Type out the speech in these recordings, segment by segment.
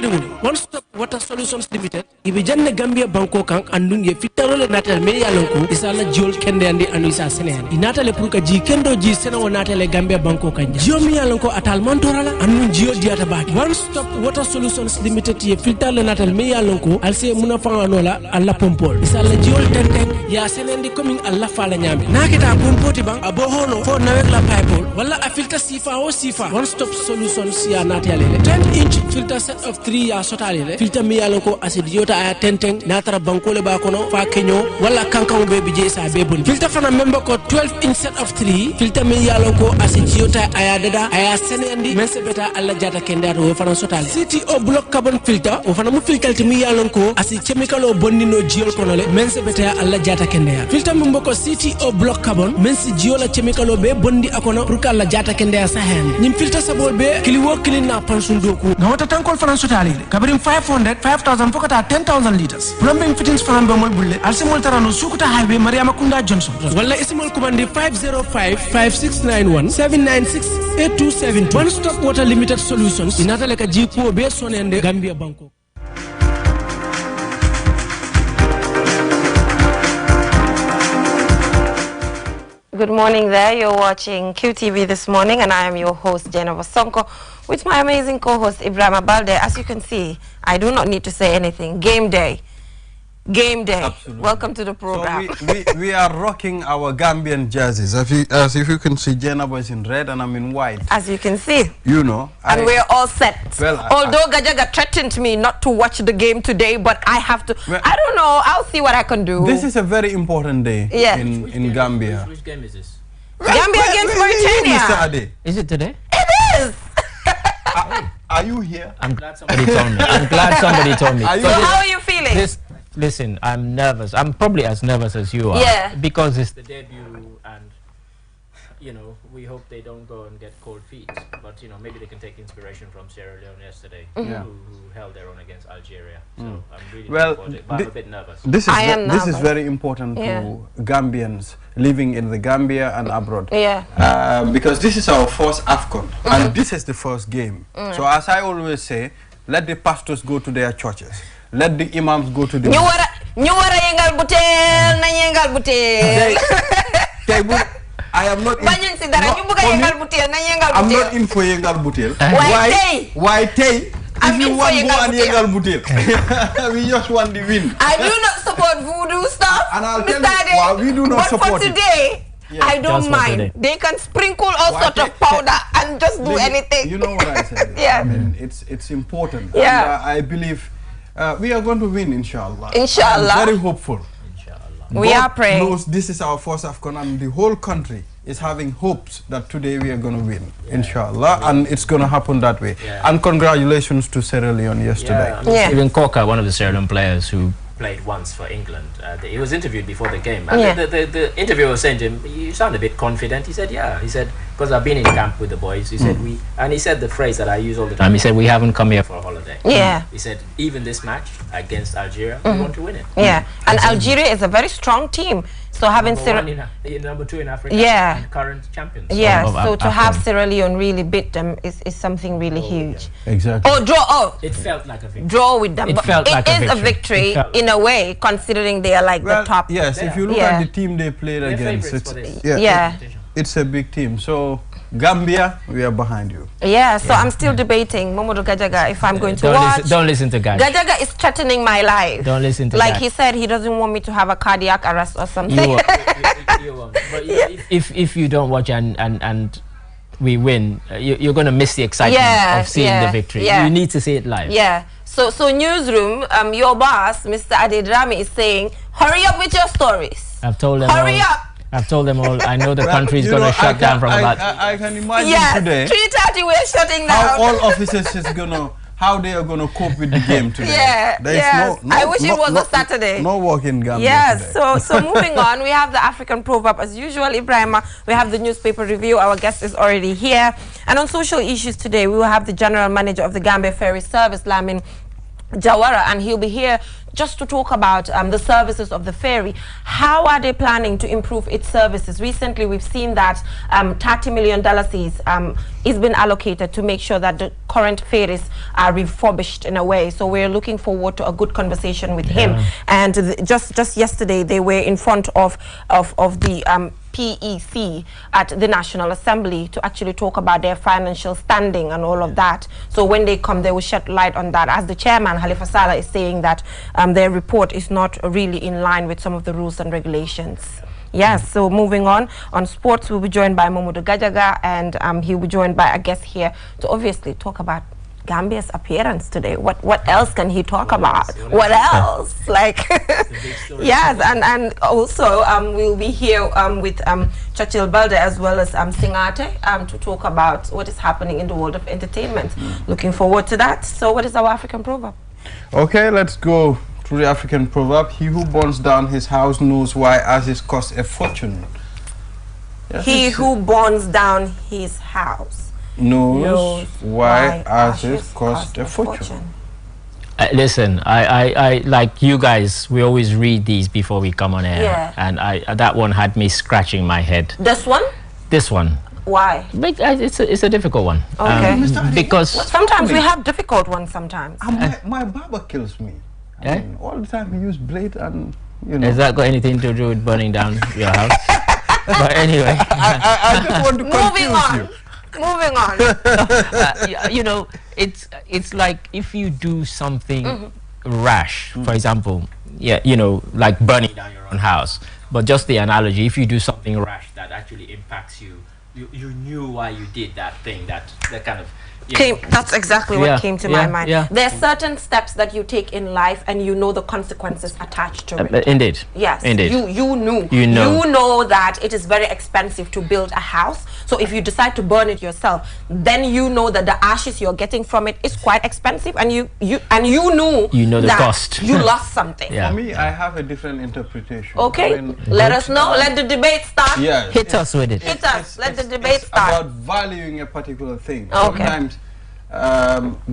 One Stop Water Solutions Limited ibijanne Gambia banko kan andunge fitarole natal me yalonko isala jol kende andi anu isa senen inatale pour ka ji kendo ji sena wonatale Gambia banko kanja jomi yalonko atal mantorala anu jio diata baaki One Stop Water Solutions Limited ye fitarole natal me yalonko alse muna fanganola alla pompol isala jol tenten ya senendi coming alla fala nyambe nakita pompoti bang abohono fo nawek la pipe wala a filter sifa o sifa One Stop Solutions ya natale 10-inch filter set of 3 ya sotale filter mi yalonko asidiyota aya tenten natara bankole ba kono fa kenyo wala kankan be bije sa be bon filter fana member ko 12-inch set of 3 filter mi yalonko asidiyota aya dada aya senendi mense beta alla jata kendato fana sotale CTO block carbon filter o fana mu filter mi yalonko asi chemical o bonnino jiol kono le mense beta alla jata kendaya filter member ko CTO block carbon mensi jiola chemical o be bondi akono pour alla jata kendaya sa hen nim filter sabol be kiliwo kilina pansun doku ngawata tankol fana sotale kabrim 500 5000 fokata 10000 liters plumbing fittings fana be mol bulle alsimol tarano sukuta highway mariama kunda johnson wala ismol kubandi 505 5691 796 8272 One Stop Water Limited Solutions inatale ka jiko be sonende Gambia banko. Good morning there. You're watching QTV this morning, and I am your host, Jennifer Sonko, with my amazing co-host, Ibrahima Balde. As you can see, I do not need to say anything. Game day. Game day. Absolutely. Welcome to the program. So we are rocking our Gambian jerseys. As if you can see, Jennifer is in red and I'm in white. As you can see. You know. And we're all set. Well, although Gajaga threatened me not to watch the game today, but I have to. Well, I don't know. I'll see what I can do. This is a very important day in Gambia. Which game is this? Gambia against Mauritania. Is it today? It is. Are you here? I'm glad somebody told me. I'm glad somebody told me. So how are you feeling? Listen, I'm nervous. I'm probably as nervous as you are. Yeah. Because it's the debut, and you know, we hope they don't go and get cold feet. But you know, maybe they can take inspiration from Sierra Leone yesterday, who held their own against Algeria. So I'm really looking forward to it, but I'm a bit nervous. This is very important to Gambians living in the Gambia and abroad. Yeah. Because this is our first AFCON, and this is the first game. So as I always say, let the pastors go to their churches. Let the imams go to the yengal butel na yengal butel. I am not I'm not in for yengal butel. Why tay? If you want go and yengal butel. We just want the win. I do not support voodoo stuff. And I'll tell you why we do not support it. But for today, I don't mind. They can sprinkle all sorts of powder and just do anything. You know what I said? Yeah. I mean, it's important. Yeah. And I believe we are going to win, inshallah. Inshallah. I'm very hopeful. Inshallah. We are praying. Knows this is our first AFCON, and the whole country is having hopes that today we are going to win, inshallah, and it's going to happen that way. And congratulations to Sierra Leone yesterday. Even Coca, one of the Sierra Leone players who played once for England, he was interviewed before the game, and the interviewer was saying to him, "You sound a bit confident." He said, "Yeah." He said, "Because I've been in camp with the boys." He said, and he said the phrase that I use all the time. He said, "We haven't come here for a holiday." Yeah. He said, "Even this match against Algeria, we want to win it." Yeah. And Algeria is a very strong team. So having number 2 in Africa, and current champions. Yeah, so to have Sierra Leone really beat them is something really huge. Yeah. Exactly. Oh, draw! Oh, it felt like a victory. Draw with them. It felt like a victory in a way, considering they are like the top. Yes, if you look at the team they played against, it's a big team. So Gambia, we are behind you. Yeah, so I'm still debating Momodu Gajaga if I'm going to watch. Don't listen to Gajaga. Gajaga is threatening my life. Don't listen to he said he doesn't want me to have a cardiac arrest or something. You won't. But if you don't watch and we win, you're going to miss the excitement of seeing the victory. You need to see it live. Yeah. So newsroom, your boss, Mr. Adedrami, is saying, hurry up with your stories. I've told them hurry up. I've told them all. I know the country is going to shut down from about. I can imagine today. 3:30 we're shutting down. How all officers is gonna, how they are gonna cope with the game today. I wish it was a Saturday. No work in Gambia. Yes. So moving on, we have the African proverb as usual. Ibrahima, we have the newspaper review. Our guest is already here. And on social issues today, we will have the general manager of the Gambia Ferry Service, Lamin Jawara, and he'll be here just to talk about the services of the ferry. How are they planning to improve its services? Recently, we've seen that $30 million is been allocated to make sure that the current ferries are refurbished in a way. So we're looking forward to a good conversation with him. And just yesterday, they were in front of the PEC at the National Assembly to actually talk about their financial standing and all of that. So when they come, they will shed light on that. As the chairman, Halifa Sallah, is saying that their report is not really in line with some of the rules and regulations. Yes, so moving on sports, we'll be joined by Momodu Gajaga, and he'll be joined by a guest here to obviously talk about Gambia's appearance today. What else can he talk about? What else? Like, yes, and also we'll be here with Churchill Balde as well as Singate to talk about what is happening in the world of entertainment. Looking forward to that. So what is our African proverb? Okay, let's go to the African proverb. He who burns down his house knows why ashes cost a fortune. Yes, he who burns down his house knows why ashes cost a fortune. Listen, I like you guys, we always read these before we come on air, and that one had me scratching my head. This one? This one. Why? It's a difficult one. Okay. Because sometimes we have difficult ones sometimes. My barber kills me. I mean, all the time he use blade, and you know. Has that got anything to do with burning down your house? But anyway. I just want to confuse you. Moving on. You know, it's like if you do something rash, for example, you know, like burning down your own house. But just the analogy, if you do something rash that actually impacts you, you knew why you did that thing, that kind of that's exactly what came to my mind. There are Yeah. certain steps that you take in life and you know the consequences attached to it. Indeed. Yes. Indeed. You know. You know that it is very expensive to build a house. So if you decide to burn it yourself, then you know that the ashes you're getting from it is quite expensive, and you know the that cost. You lost something. For me, I have a different interpretation. Okay. Let us know. Let the debate start. Yeah. Hit us with it. Hit us. Let the debate start. About valuing a particular thing. Okay. Sometimes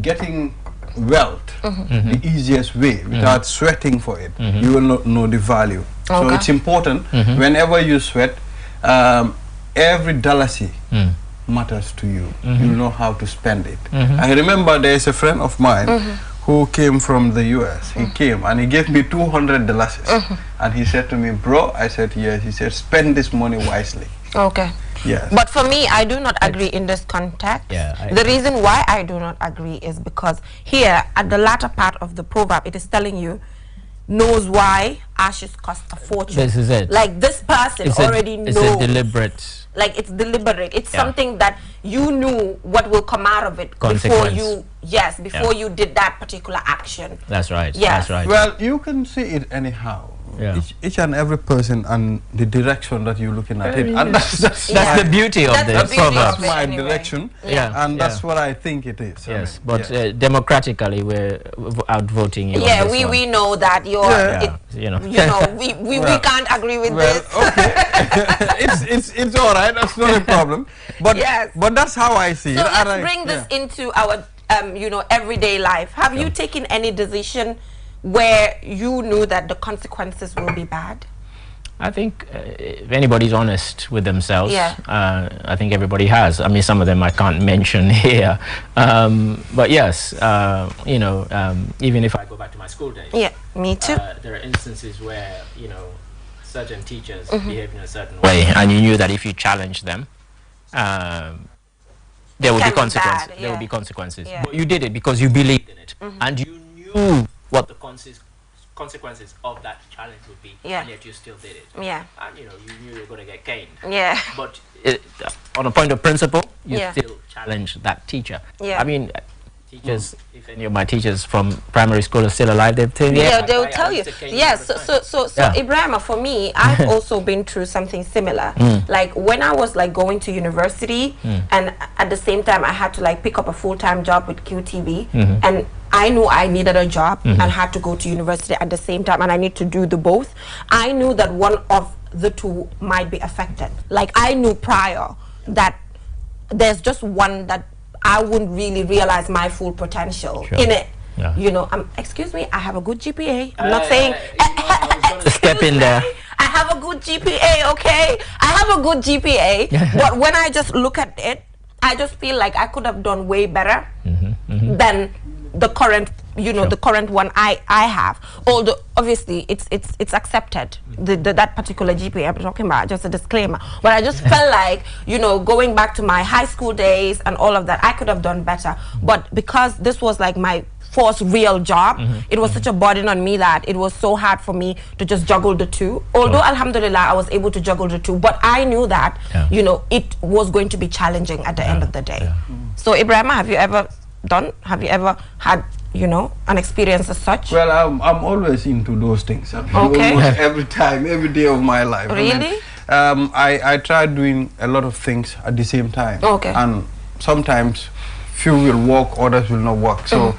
getting wealth the easiest way without sweating for it, you will not know the value. So it's important whenever you sweat, every dollar matters to you. You know how to spend it. I remember there's a friend of mine who came from the US. He came and he gave me $200 and he said to me, bro, I said yes. He said, spend this money wisely. Okay. Yes. But for me, I do not agree in this context. The reason why I do not agree is because here at the latter part of the proverb, it is telling you knows why ashes cost a fortune. This is it. Like this person already knows. It's a deliberate. Like it's deliberate. It's something that you knew what will come out of it before you. Yes, before you did that particular action. That's right. Yes. That's right. Well, you can see it anyhow. Each and every person and the direction that you're looking at it, and that's the beauty of the proverb. That's my direction, and that's what I think it is. Yes, but democratically we're outvoting you. Yeah, on this we know that you're. We can't agree with this. Okay, it's all right. That's not a problem. But but that's how I see it. So let's bring this into our everyday life. Have you taken any decision where you knew that the consequences will be bad? I think if anybody's honest with themselves, I think everybody has. I mean, some of them I can't mention here, but yes, even if I go back to my school days, me too. There are instances where certain teachers behaved in a certain way, and you knew that if you challenged them, there will be consequences. There will be consequences. But you did it because you believed in it, and you knew what the consequences of that challenge would be, and yet you still did it. And you knew you were going to get caned. But on a point of principle, you still challenge that teacher. I mean, teachers, if any of my teachers from primary school are still alive, they'll tell you. They'll tell you. Yes. So Ibrahima, for me, I've also been through something similar. Like when I was like going to university, and at the same time I had to like pick up a full-time job with QTV, and I knew I needed a job and had to go to university at the same time, and I need to do the both. I knew that one of the two might be affected. Like I knew prior that there's just one that I wouldn't really realize my full potential in it. You know, excuse me, I have a good GPA. I'm not saying... Step in there. I have a good GPA, okay? I have a good GPA, but when I just look at it, I just feel like I could have done way better than the current, you know, the current one I have. Although obviously it's accepted, that particular GPA I'm talking about, just a disclaimer. But I just felt like, you know, going back to my high school days and all of that, I could have done better. But because this was like my first real job, it was such a burden on me that it was so hard for me to just juggle the two. Although alhamdulillah I was able to juggle the two, but I knew that you know, it was going to be challenging at the end of the day. So Ibrahima, have you ever had, you know, an experience as such? Well, I'm always into those things. Almost every time, every day of my life. Really? I try doing a lot of things at the same time. And sometimes few will work, others will not work. So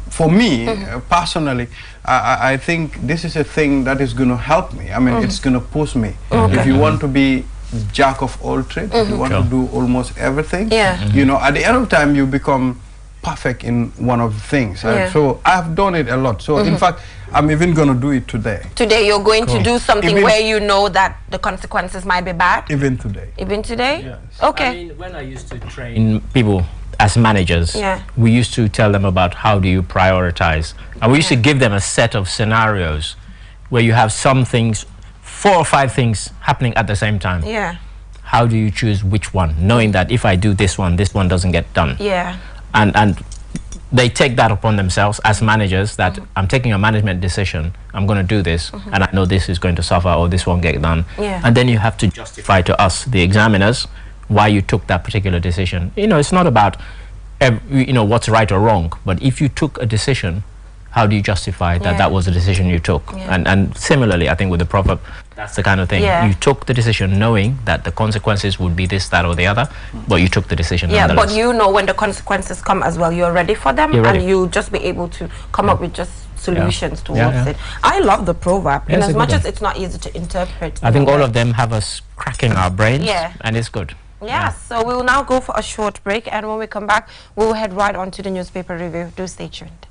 for me, personally, I think this is a thing that is going to help me. I mean, it's going to push me. If you want to be jack of all trades, if you want to do almost everything, you know, at the end of time, you become perfect in one of the things. So I've done it a lot. So in fact, I'm even going to do it today. Today you're going to do something where you know that the consequences might be bad? Even today. Even today? Yes. Okay. I mean, when I used to train people as managers, we used to tell them about how do you prioritize. And we used to give them a set of scenarios where you have some things, 4 or 5 things happening at the same time. How do you choose which one, knowing that if I do this one doesn't get done? And they take that upon themselves as managers, that I'm taking a management decision, I'm going to do this, and I know this is going to suffer or this won't get done. And then you have to justify to us, the examiners, why you took that particular decision. You know, it's not about, you know, what's right or wrong, but if you took a decision, how do you justify that that was the decision you took? And similarly, I think with the proverb, that's the kind of thing. You took the decision knowing that the consequences would be this, that, or the other, but you took the decision nonetheless. But you know when the consequences come as well, you're ready for them, and you'll just be able to come up with just solutions towards it. I love the proverb, in as much as it's not easy to interpret. I think all of them have us cracking our brains, and it's good. So we will now go for a short break, and when we come back, we will head right on to the newspaper review. Do stay tuned.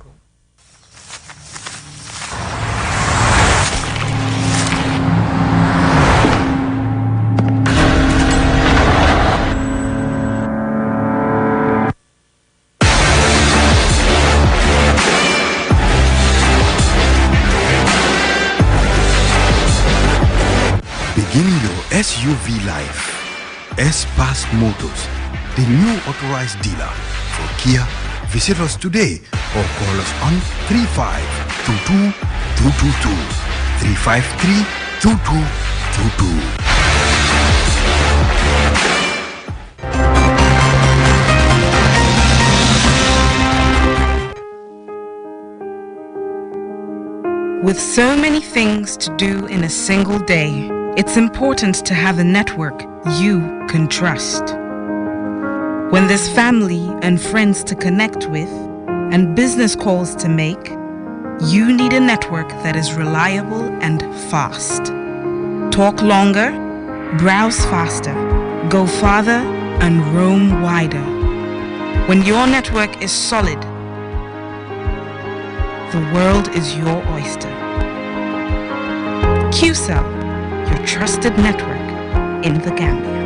Begin your SUV life. S-Pass Motors, the new authorized dealer for Kia. Visit us today or call us on 3522 222 353 2222. With so many things to do in a single day, it's important to have a network you can trust. When there's family and friends to connect with and business calls to make, you need a network that is reliable and fast. Talk longer, browse faster, go farther, and roam wider. When your network is solid, the world is your oyster. QCell, your trusted network in the Gambia.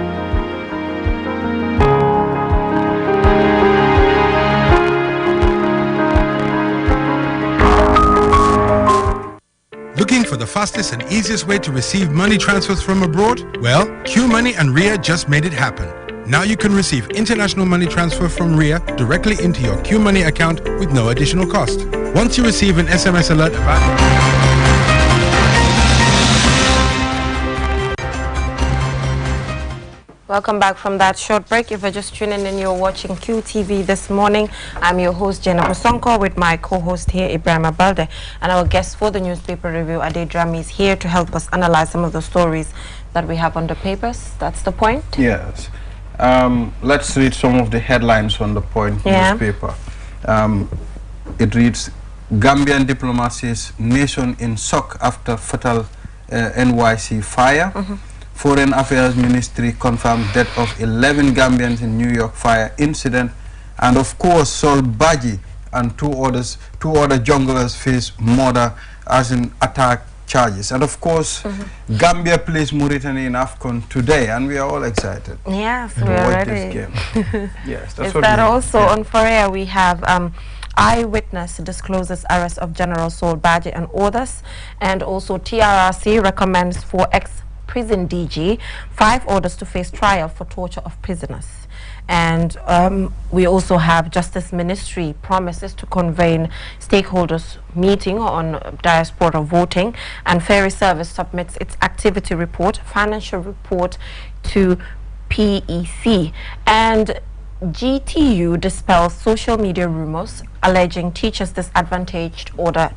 Looking for the fastest and easiest way to receive money transfers from abroad? Well, QMoney and RIA just made it happen. Now you can receive international money transfer from RIA directly into your QMoney account with no additional cost. Once you receive an SMS alert about... Welcome back from that short break. If you're just tuning in, you're watching QTV this morning. I'm your host, Jennifer Sonko, with my co-host here, Ibrahima Balde. And our guest for the newspaper review, Adedrami, is here to help us analyze some of the stories that we have on the papers. That's the point? Yes. Let's read some of the headlines on the point newspaper. It reads, Gambian diplomacy's nation in shock after fatal NYC fire. Foreign Affairs Ministry confirmed death of 11 Gambians in New York fire incident. And of course, Sol Baji and two other junglers face murder as in attack charges. And of course, Gambia plays Mauritania in AFCON today, and we are all excited. Yes, we are ready. This game. Yes, that's Is what that we also on Ferry? We have eyewitness discloses arrest of General Saul Badji and others, and also TRRC recommends for ex-prison DG 5 orders to face trial for torture of prisoners. And we also have Justice Ministry promises to convene stakeholders meeting on diaspora voting, and Ferry Service submits its activity report, financial report to PEC, and GTU dispels social media rumors alleging teachers disadvantaged over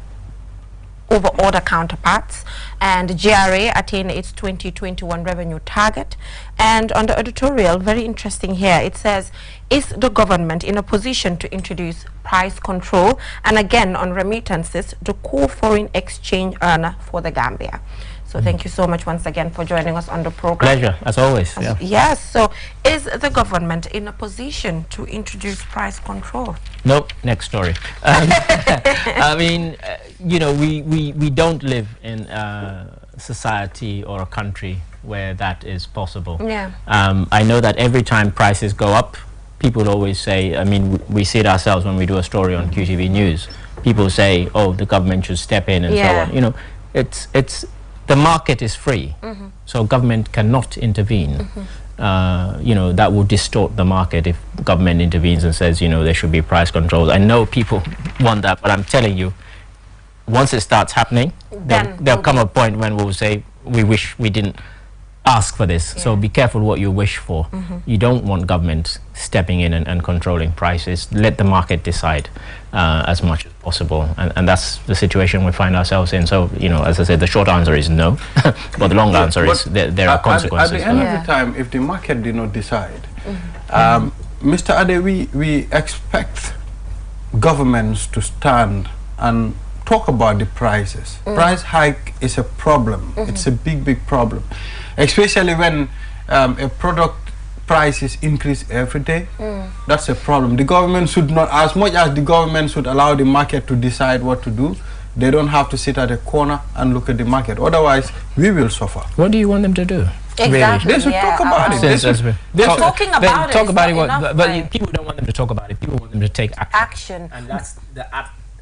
other counterparts, and GRA attained its 2021 revenue target. And on the editorial, very interesting here, it says, is the government in a position to introduce price control? And again, on remittances, the core foreign exchange earner for the Gambia. So thank you so much once again for joining us on the program. Pleasure, as always. Yes, so is the government in a position to introduce price control? Nope, next story. I mean, you know, we don't live in a society or a country where that is possible. Yeah. I know that every time prices go up, people always say, I mean, we see it ourselves when we do a story on QTV News. People say, oh, the government should step in and so on. You know, the market is free, so government cannot intervene. You know, that will distort the market if government intervenes and says, you know, there should be price controls. I know people want that, but I'm telling you, once it starts happening, there'll come a point when we'll say, we wish we didn't ask for this. So be careful what you wish for. You don't want government stepping in and controlling prices. Let the market decide as much as possible, and that's the situation we find ourselves in. So, you know, as I said, the short answer is no, but the long answer is there are consequences. At the end of the time, if the market did not decide, Mr. Ade, we expect governments to stand and talk about the prices. Price hike is a problem. It's a big problem, especially when a product prices increase every day. That's a problem. The government should not, as much as the government should allow the market to decide what to do, they don't have to sit at a corner and look at the market. Otherwise, we will suffer. What do you want them to do? Exactly. They should talk about it. Talking about it, but people don't want them to talk about it. People want them to take action. And that's the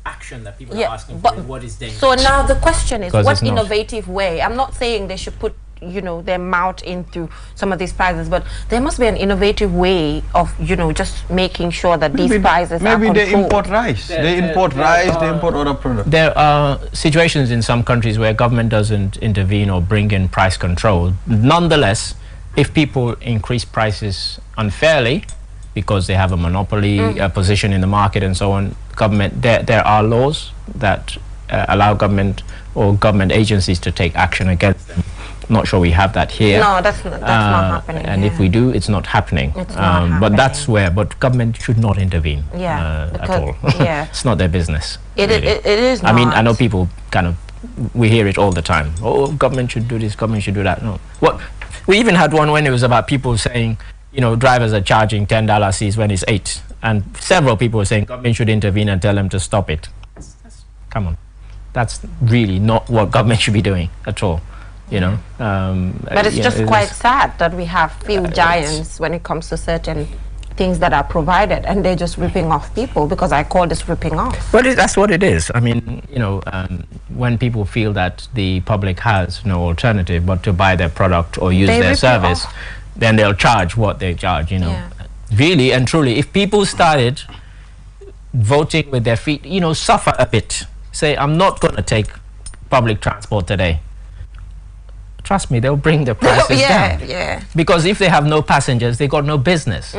action that people are asking for. What is dangerous? So now the question is, what innovative way? I'm not saying they should put, you know, their mouth into some of these prices, but there must be an innovative way of, you know, just making sure that these prices are controlled. Maybe they import rice. They import other products. There are situations in some countries where government doesn't intervene or bring in price control. Nonetheless, if people increase prices unfairly because they have a monopoly position in the market and so on, government, there are laws that allow government or government agencies to take action against them. Not sure we have that here. No, that's not happening. And if we do, it's not happening. It's not happening. But that's where, but government should not intervene at all. It's not their business. It is not. I mean, I know people kind of, we hear it all the time. Oh, government should do this, government should do that. No. We even had one when it was about people saying, you know, drivers are charging $10 fees when it's $8. And several people were saying government should intervene and tell them to stop it. Come on. That's really not what government should be doing at all. You know, but it's just quite sad that we have few giants when it comes to certain things that are provided, and they're just ripping off people, because I call this ripping off. But that's what it is. I mean, you know, when people feel that the public has no alternative but to buy their product or use their service, then they'll charge what they charge, you know. Really and truly, if people started voting with their feet, you know, suffer a bit. Say, I'm not going to take public transport today. Trust me, they'll bring the prices down. Because if they have no passengers, they got no business.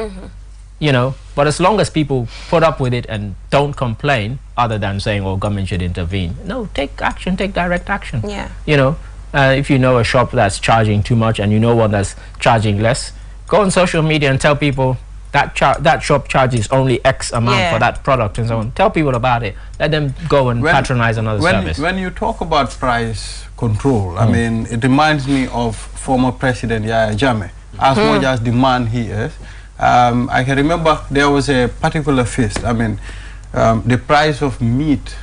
You know, but as long as people put up with it and don't complain, other than saying, oh, government should intervene. No, take action, take direct action. You know, if you know a shop that's charging too much and you know one that's charging less, go on social media and tell people that shop charges only X amount for that product and so on. Tell people about it. Let them go and patronize another service. When you talk about price control, I mean, it reminds me of former President Yahya Jammeh. As much as the man he is, I can remember there was a particular feast. I mean, the price of meat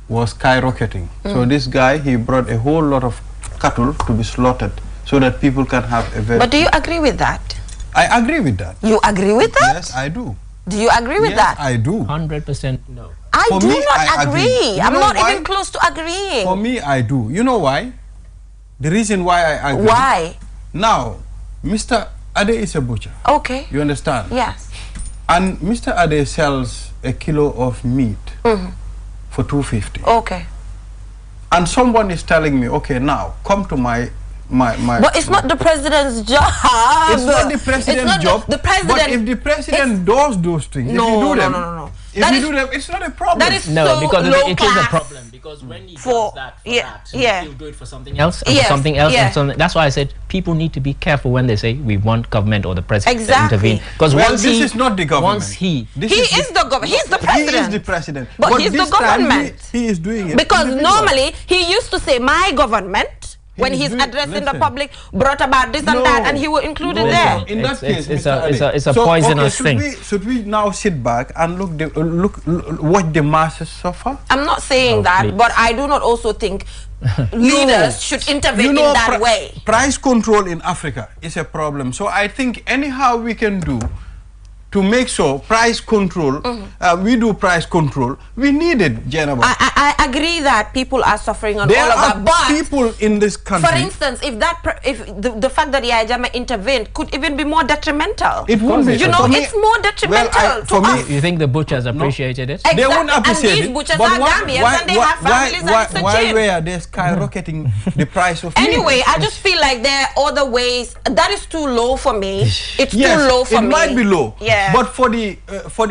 was skyrocketing. So this guy, he brought a whole lot of cattle to be slaughtered so that people can have a very... But do you agree with that? I agree with that. You agree with that? Yes, I do. Do you agree with that? Yes, I do. 100% no. I For do me, not I agree. You I'm know not why? even close to agreeing. For me, I do. You know why? The reason why I agree. Why? Now, Mr. Ade is a butcher. Okay. You understand? Yes. And Mr. Ade sells a kilo of meat for $2.50. Okay. And someone is telling me, okay, now come to my. But it's not the president's job. It's not the president's job. The president. But if the president does those things, if you do them, if you do them, it's not a problem. That is no, so because low it is a class. problem. Because when he does that for that, he'll do it for something else, and for something else, and something. That's why I said people need to be careful when they say we want government or the president to intervene. Because this is not the government. Once he is the government. He's the president. He is the president. But he's the government. He is doing it. Because normally he used to say my government. When he's addressing the public, brought about this and that, and he will include it there. In that case, it's a poisonous thing. Should we now sit back and watch the masses suffer? I'm not saying that, but I do not also think leaders should intervene in that way. Price control in Africa is a problem. So I think anyhow we can do to make sure price control, we do price control, we need it, Jennifer. I agree that people are suffering on all of that, but people in this country. For instance, if the fact that Yaya Jammeh intervened could even be more detrimental. It would be. You know, it's more detrimental to us. You think the butchers appreciated it? Exactly. They wouldn't appreciate and these butchers are Gambians and they have families and it's a why were they skyrocketing the price of meat? Anyway, I just feel like there are other ways. That is too low for me. It's too low for me. It might be low. Yeah. But for the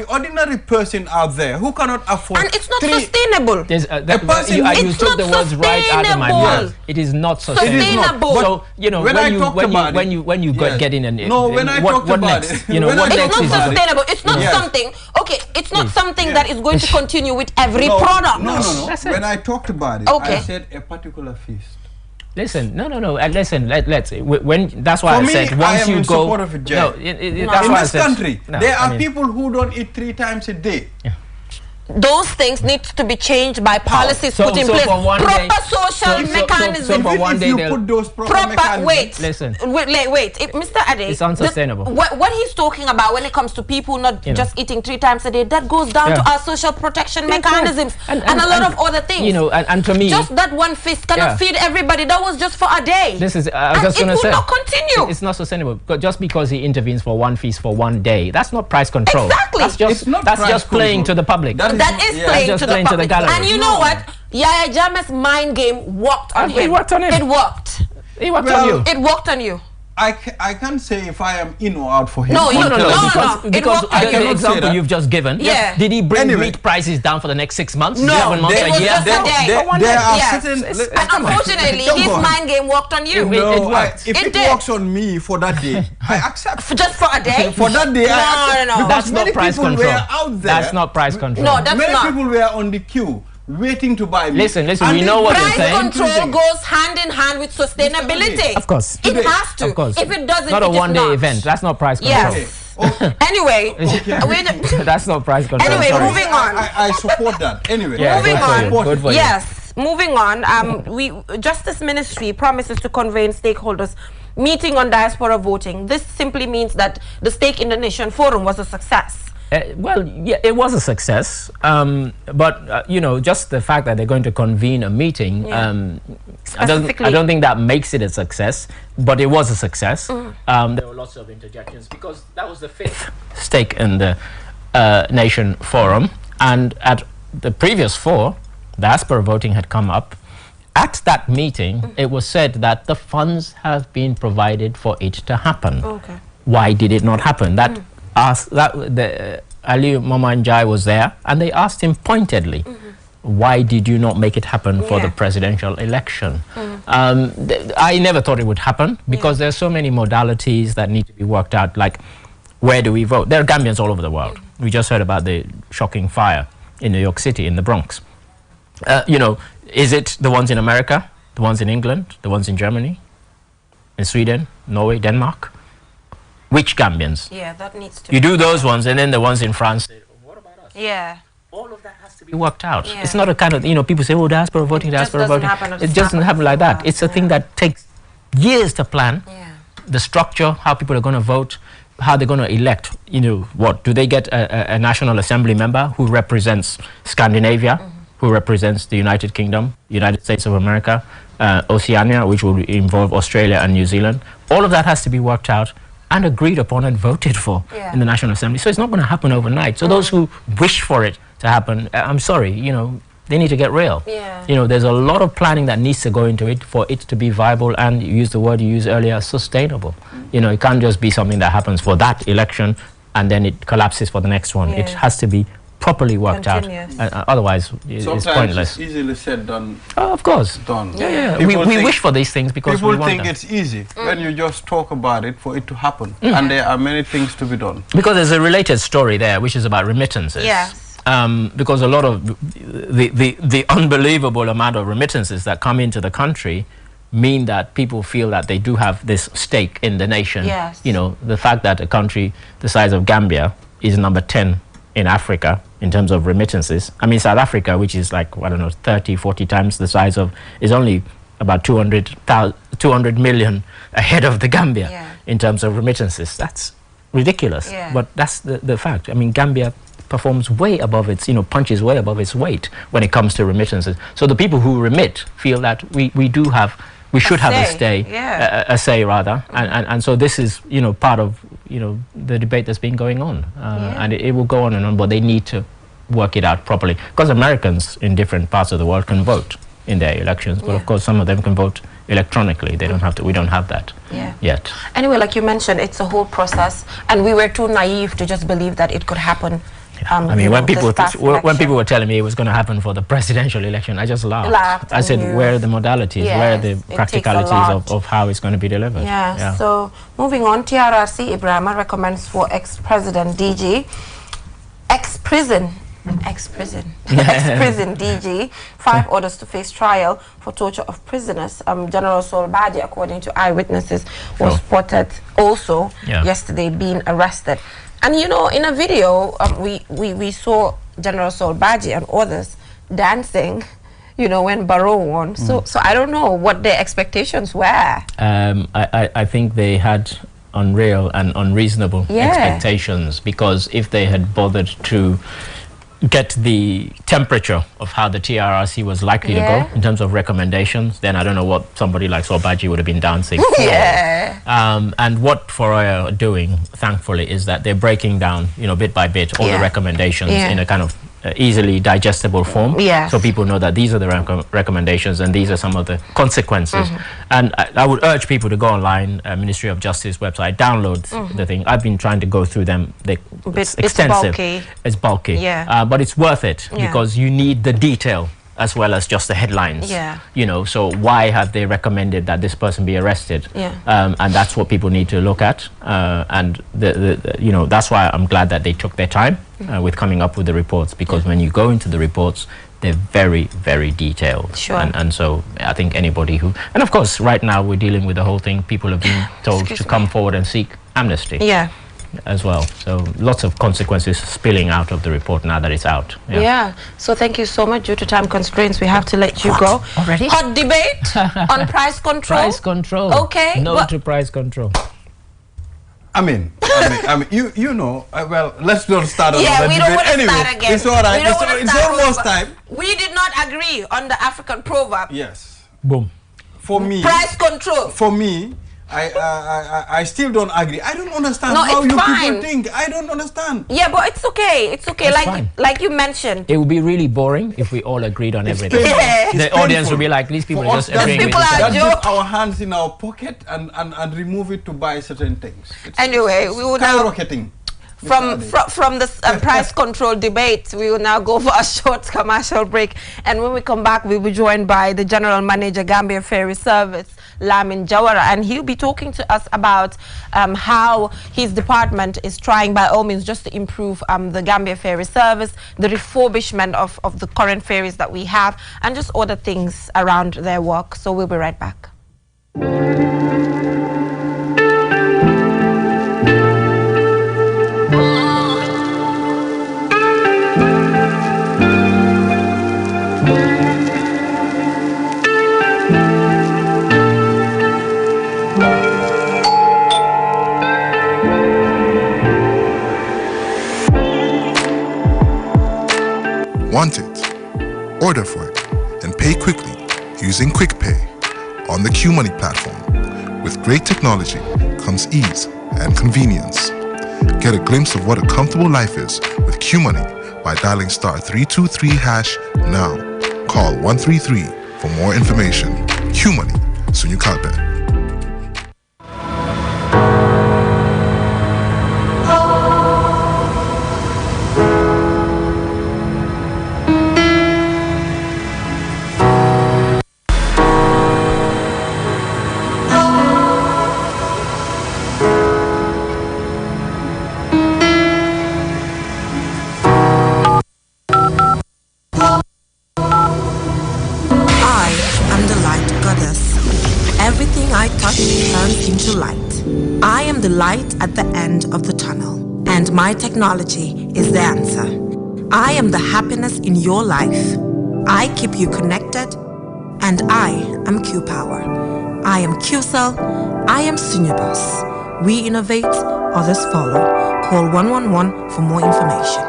ordinary person out there who cannot afford, and it's not sustainable. You took the words right out of my mouth. It is not sustainable. So you know when you get in and when I talked about it, you know what next it's is not sustainable. It's not something. Okay, it's not something that is going to continue with every product. No. When I talked about it, I said a particular feast. Listen, no. Listen, let's. That's why For I said me, once I am you in go. Support of it, No, that's in this country, there are people who don't eat 3 times a day. Yeah. Those things need to be changed by policies put in place. Proper social mechanisms. So for one day, you put those proper mechanisms. Wait. Listen. Wait. Mr. Ade, it's unsustainable. What he's talking about when it comes to people not just eating 3 times a day, that goes down to our social protection mechanisms and a lot of other things. You know, and to me, just that one feast cannot feed everybody. That was just for a day. This is. I was just going to say. It will not continue. It's not sustainable. Just because he intervenes for one feast for one day, that's not price control. Exactly. That's just playing to the public. That is playing to the public. And you know what? Yaya Jammeh's mind game worked on him. It worked on him. It worked. It worked on you. It worked on you. I can't say if I am in or out for him. No. Because the example you've just given, did he bring meat prices down for the next 6 months? No, 7 months, it was a year? just a day. There are certain... And unfortunately, his mind game worked on you. No, if it works on me for that day, I accept. Just for a day? For that day, I accept. No. That's not price control. Out there. That's not price control. No, that's many not. People were on the queue waiting to buy meat. Listen, we know what you're saying. Price control goes hand in hand with sustainability. Of course. It has to. Of course. If it doesn't, not a one-day event. That's not price control. Yes. Anyway, that's not price control. Anyway, moving on. I support that. Anyway, moving on. Good for you. Yes, moving on. Justice Ministry promises to convey in stakeholders meeting on diaspora voting. This simply means that the Stake in the Nation Forum was a success. Well, yeah, it was a success, but you know, just the fact that they're going to convene a meeting, I don't think that makes it a success, but it was a success. There were lots of interjections because that was the 5th Stake in the Nation Forum, and at the previous 4, diaspora voting had come up. At that meeting, it was said that the funds have been provided for it to happen. Okay. Why did it not happen? Ali Mamanjai was there, and they asked him pointedly, why did you not make it happen for the presidential election? I never thought it would happen because there's so many modalities that need to be worked out, like where do we vote? There are Gambians all over the world. We just heard about the shocking fire in New York City, in the Bronx. You know, is it the ones in America, the ones in England, the ones in Germany, in Sweden, Norway, Denmark? Which Gambians? Yeah, that needs to. You do those ones, and then the ones in France. What about us? Yeah. all of that has to be worked out. Yeah. It's not a kind of, people say, oh, diaspora voting, diaspora voting. It doesn't happen like that. It's a thing that takes years to plan. Yeah. The structure, how people are going to vote, how they're going to elect, what? Do they get a National Assembly member who represents Scandinavia, who represents the United Kingdom, United States of America, Oceania, which will involve Australia and New Zealand? All of that has to be worked out and agreed upon and voted for in the National Assembly. So it's not going to happen overnight. So those who wish for it to happen, I'm sorry, they need to get real. Yeah. There's a lot of planning that needs to go into it for it to be viable, and you used the word you used earlier, sustainable. It can't just be something that happens for that election and then it collapses for the next one. It has to be properly worked out. Otherwise, it's pointless. It's easily said than of course. done. Yeah. We wish for these things because we want them. People think it's easy when you just talk about it for it to happen. And there are many things to be done. Because there's a related story there, which is about remittances. Yes. Because a lot of the unbelievable amount of remittances that come into the country mean that people feel that they do have this stake in the nation. Yes. The fact that a country the size of Gambia is number 10 in Africa in terms of remittances. I mean, South Africa, which is like, 30, 40 times the size of, is only about 200 million ahead of the Gambia in terms of remittances. That's ridiculous. But that's the fact. I mean, Gambia performs way above its, punches way above its weight when it comes to remittances. So the people who remit feel that we should have a say rather, and so this is part of the debate that's been going on, and it will go on and on, but they need to work it out properly, because Americans in different parts of the world can vote in their elections, but of course some of them can vote electronically. They don't have to. We don't have that yet. Anyway, like you mentioned, it's a whole process, and we were too naive to just believe that it could happen. I mean, when people were telling me it was going to happen for the presidential election, I just laughed. I said, where are the modalities? Where are the practicalities of how it's going to be delivered? Yeah. So moving on, TRRC Ibrahima recommends for ex-president DG, ex-prison DG, 5 orders to face trial for torture of prisoners. General Sol Badji, according to eyewitnesses, was spotted also yesterday being arrested. And in a video, we saw General Sol Badji and others dancing, when Barrow won. So I don't know what their expectations were. I think they had unreal and unreasonable expectations, because if they had bothered to get the temperature of how the TRRC was likely to go in terms of recommendations, then I don't know what somebody like Sol Badji would have been dancing for. And what Foroya are doing, thankfully, is that they're breaking down, bit by bit, all the recommendations in a kind of easily digestible form, so people know that these are the recommendations and these are some of the consequences. And I would urge people to go online, Ministry of Justice website, download the thing. I've been trying to go through them. It's extensive. It's bulky. But it's worth it, because you need the detail as well as just the headlines. So why have they recommended that this person be arrested? And that's what people need to look at. And that's why I'm glad that they took their time with coming up with the reports, because when you go into the reports, they're very, very detailed. And so I think anybody who, and of course right now we're dealing with the whole thing, people have been told to come forward and seek amnesty as well. So lots of consequences spilling out of the report now that it's out. So thank you so much. Due to time constraints, we have to let you go. Already? Hot debate on price control. Price control. Okay. No to price control. I mean, well, let's not start another we debate. don't want to Anyway, start again. it's all right. It's almost time. We did not agree on the African proverb. Yes. Boom. For me, price control. For me, I still don't agree. I don't understand how you people think. I don't understand. Yeah, but it's okay. It's okay. Like you mentioned. It would be really boring if we all agreed on everything. The audience would be like, these people are just agreeing with each other. Let's put our hands in our pocket and remove it to buy certain things. Anyway, we will now skyrocketing. From the price control debate, we will now go for a short commercial break, and when we come back, we'll be joined by the General Manager, Gambia Ferry Service, Lamin Jawara, and he'll be talking to us about how his department is trying by all means just to improve the Gambia Ferry Service, the refurbishment of the current ferries that we have, and just other things around their work. So we'll be right back. order for it, and pay quickly using Quick Pay on the QMoney platform. With great technology comes ease and convenience. Get a glimpse of what a comfortable life is with QMoney by dialing *323# now. Call 133 for more information. QMoney, Sunyu Kalpe. The light at the end of the tunnel, and my technology is the answer. I am the happiness in your life. I keep you connected, and I am Q Power. I am QCell. I am Sunyabus. We innovate, others follow. Call 111 for more information.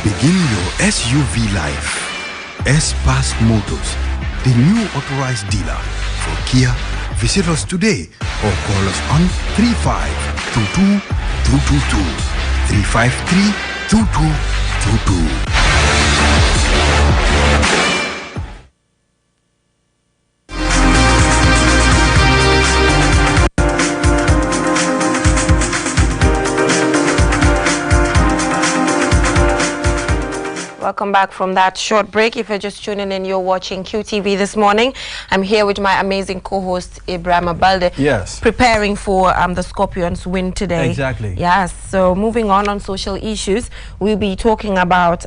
Begin your SUV life. S-Pass Motors, the new authorized dealer for Kia. Visit us today or call us on 3522-222, 353-2222. Welcome back from that short break. If you're just tuning in, you're watching QTV this morning. I'm here with my amazing co-host Ibrahima Balde. Yes. Preparing for the Scorpions win today. Exactly. Yes. So moving on social issues, we'll be talking about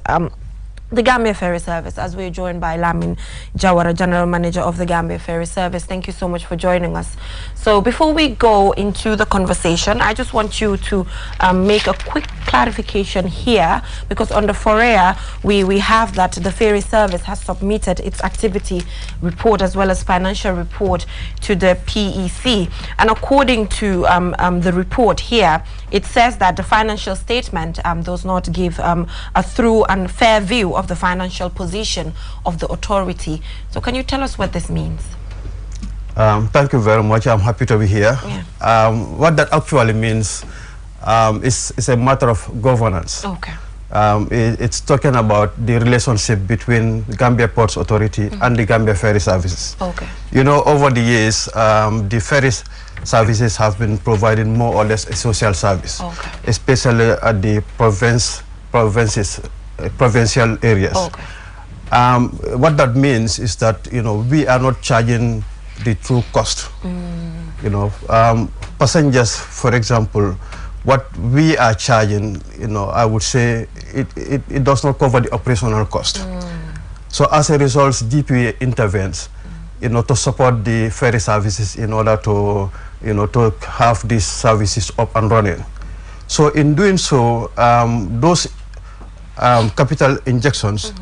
the Gambia Ferry Service, as we're joined by Lamin Jawara, General Manager of the Gambia Ferry Service. Thank you so much for joining us. So before we go into the conversation, I just want you to make a quick clarification here, because on the FOREA, we have that the ferry service has submitted its activity report as well as financial report to the PEC. And according to the report here, it says that the financial statement does not give a thorough and fair view of the financial position of the authority. So can you tell us what this means? Thank you very much. I'm happy to be here. Yeah. What that actually means is a matter of governance. Okay. It's talking about the relationship between the Gambia Ports Authority and the Gambia Ferry Services. Okay. You know, over the years, the ferry services have been providing more or less a social service, especially at the provincial areas. Okay. What that means is that, you know, we are not charging the true cost. You know, passengers, for example, what we are charging, you know, I would say it does not cover the operational cost. So as a result, GPA intervenes, you know, to support the ferry services in order to, you know, to have these services up and running. So in doing so, those capital injections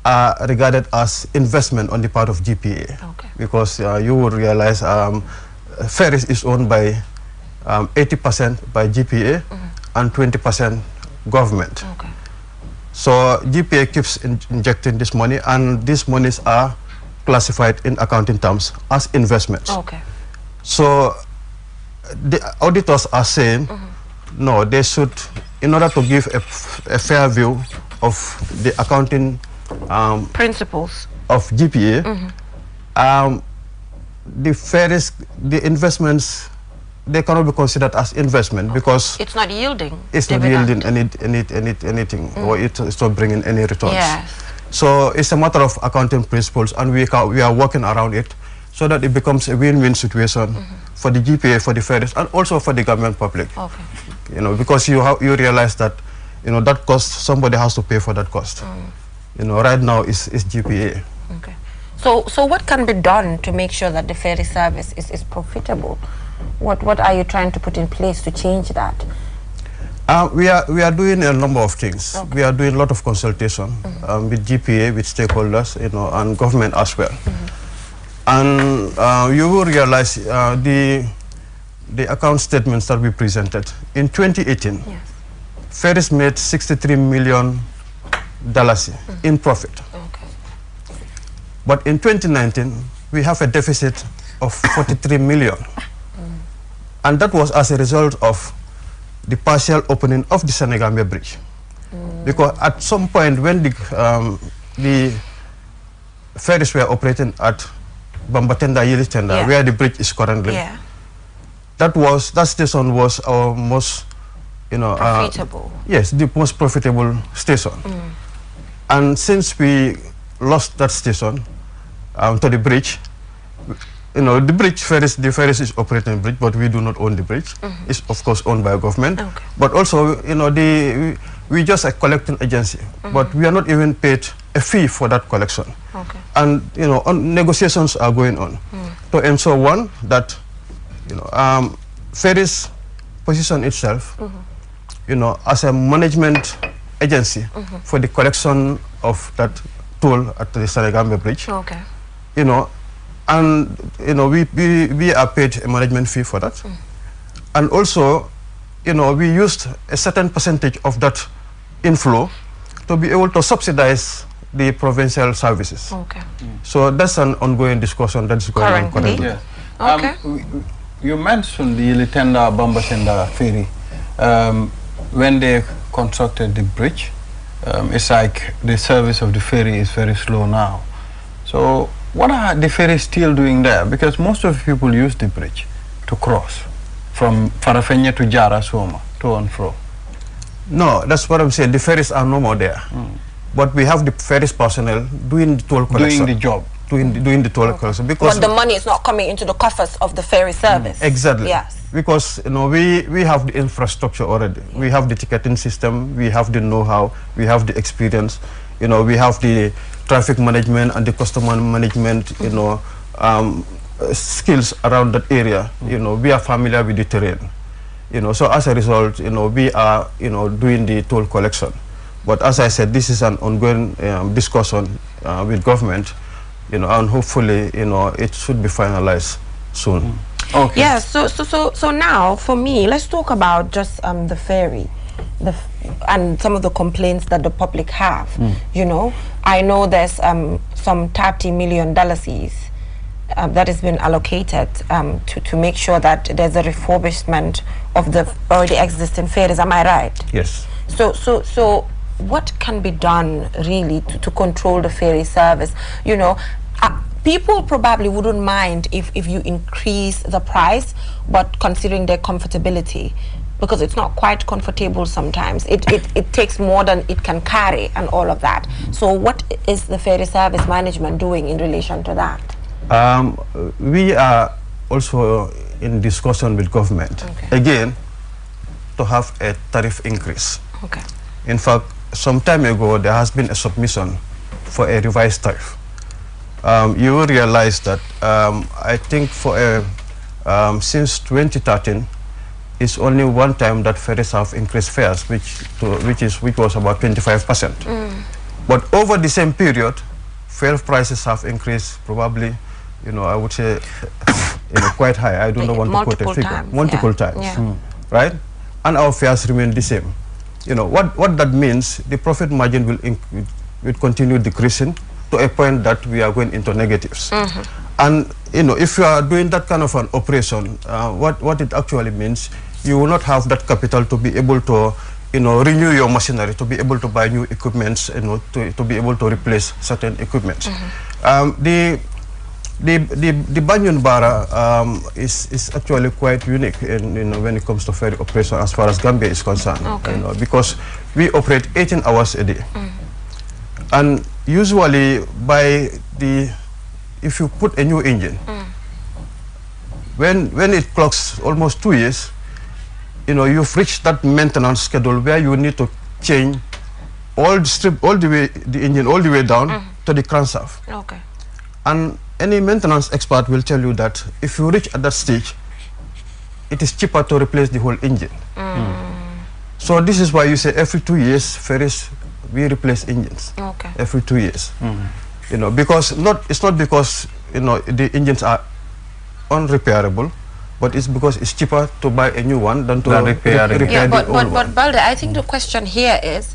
are regarded as investment on the part of GPA, because you will realize ferries is owned by 80% by GPA and 20% government. So GPA keeps injecting this money, and these monies are classified in accounting terms as investments. So the auditors are saying, no, they should, in order to give a fair view of the accounting principles of GPA, the ferries, the investments, they cannot be considered as investment because it's not yielding. It's not yielding anything, or it's not bringing any returns. So it's a matter of accounting principles, and we are working around it so that it becomes a win-win situation for the GPA, for the ferries, and also for the government public. You know, because you realize that, you know, that cost, somebody has to pay for that cost. You know, right now is GPA. So what can be done to make sure that the ferry service is profitable? What are you trying to put in place to change that? We are doing a number of things. Okay. We are doing a lot of consultation with GPA, with stakeholders, and government as well. And you will realize the account statements that we presented in 2018. Yes. Ferries made $63 million in profit. Okay. But in 2019, we have a deficit of 43 million. And that was as a result of the partial opening of the Senegambia Bridge. Because at some point when the ferries were operating at Bambatenda, Yilitenda, where the bridge is currently, that station was our most, profitable. Yes, the most profitable station. And since we lost that station to the bridge, the ferries is operating bridge, but we do not own the bridge. It's of course owned by government. Okay. But also, we just a collecting agency, but we are not even paid a fee for that collection. Okay. And negotiations are going on to ensure one that ferries position itself, as a management agency for the collection of that toll at the Senegambia Bridge. Okay. And we are paid a management fee for that. And also, we used a certain percentage of that inflow to be able to subsidize the provincial services. Okay. So that's an ongoing discussion that's going on currently. Yeah. Okay. You mentioned the Yilitenda Bambatenda ferry. When they constructed the bridge, it's like the service of the ferry is very slow now. So what are the ferries still doing there? Because most of the people use the bridge to cross from Farafenya to Jara, Soma, to and fro. No, that's what I'm saying. The ferries are no more there. But we have the ferries personnel doing the toll collection. Doing the job. Doing the toll collection. Because the money is not coming into the coffers of the ferry service. Exactly. Yes. Because we have the infrastructure already. We have the ticketing system, we have the know-how, we have the experience, we have the traffic management and the customer management, skills around that area. We are familiar with the terrain. So as a result, we are, doing the toll collection. But as I said, this is an ongoing discussion with government, and hopefully, it should be finalized soon. Okay. Yeah, so now for me, let's talk about just the ferry, and some of the complaints that the public have. I know there's some $30 million that has been allocated to make sure that there's a refurbishment of the already existing ferries. Am I right? Yes. So what can be done really to control the ferry service? People probably wouldn't mind if you increase the price, but considering their comfortability, because it's not quite comfortable sometimes. It takes more than it can carry and all of that. So what is the ferry service management doing in relation to that? We are also in discussion with government, again, to have a tariff increase. Okay. In fact, some time ago, there has been a submission for a revised tariff. You will realize that I think for since 2013, it's only one time that ferries have increased fares, which was about 25%. But over the same period, fare prices have increased probably, I would say, quite high. I don't know want to quote a figure. Multiple times, right? And our fares remain the same. What that means, the profit margin will continue decreasing to a point that we are going into negatives. And if you are doing that kind of an operation, what it actually means, you will not have that capital to be able to renew your machinery, to be able to buy new equipments, to be able to replace certain equipments. The Banyan Bara is actually quite unique when it comes to ferry operation as far as Gambia is concerned. Because we operate 18 hours a day. And usually if you put a new engine, when it clocks almost 2 years, you've reached that maintenance schedule where you need to change the engine all the way down to the crankshaft. Okay. And any maintenance expert will tell you that if you reach at that stage, it is cheaper to replace the whole engine. So this is why you say every 2 years ferries we replace engines. Okay. Every 2 years. You know, because it's not because the engines are unrepairable, but it's because it's cheaper to buy a new one than to repair the old one. But Balde, I think the question here is,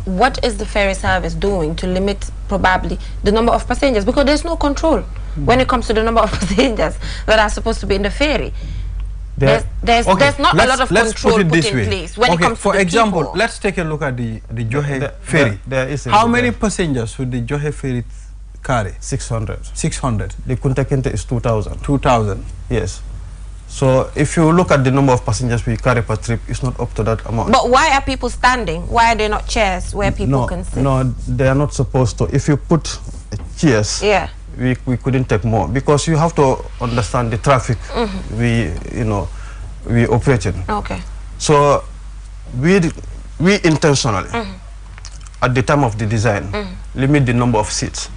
what is the ferry service doing to limit probably the number of passengers? Because there's no control when it comes to the number of passengers that are supposed to be in the ferry. There's not a lot of control put in place when it comes to for example, let's take a look at the Johe ferry. How many passengers would the Johe ferry carry? 600. 600. The Kunta Kinte is 2,000. 2,000. Yes. So if you look at the number of passengers we carry per trip, it's not up to that amount. But why are people standing? Why are there not chairs where people can sit? No, they are not supposed to. If you put chairs, we couldn't take more, because you have to understand the traffic we operate in. Okay. So we intentionally at the time of the design limit the number of seats,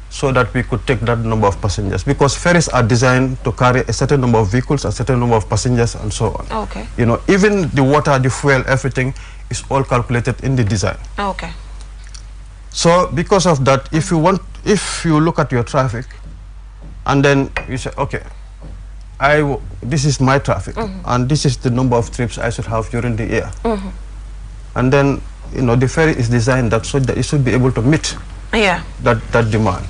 so that we could take that number of passengers, because ferries are designed to carry a certain number of vehicles, a certain number of passengers, and so on. Okay. Even the water, the fuel, everything is all calculated in the design. Okay. So because of that, if you look at your traffic, and then you say, okay, this is my traffic, and this is the number of trips I should have during the year, and then the ferry is designed so that it should be able to meet that demand.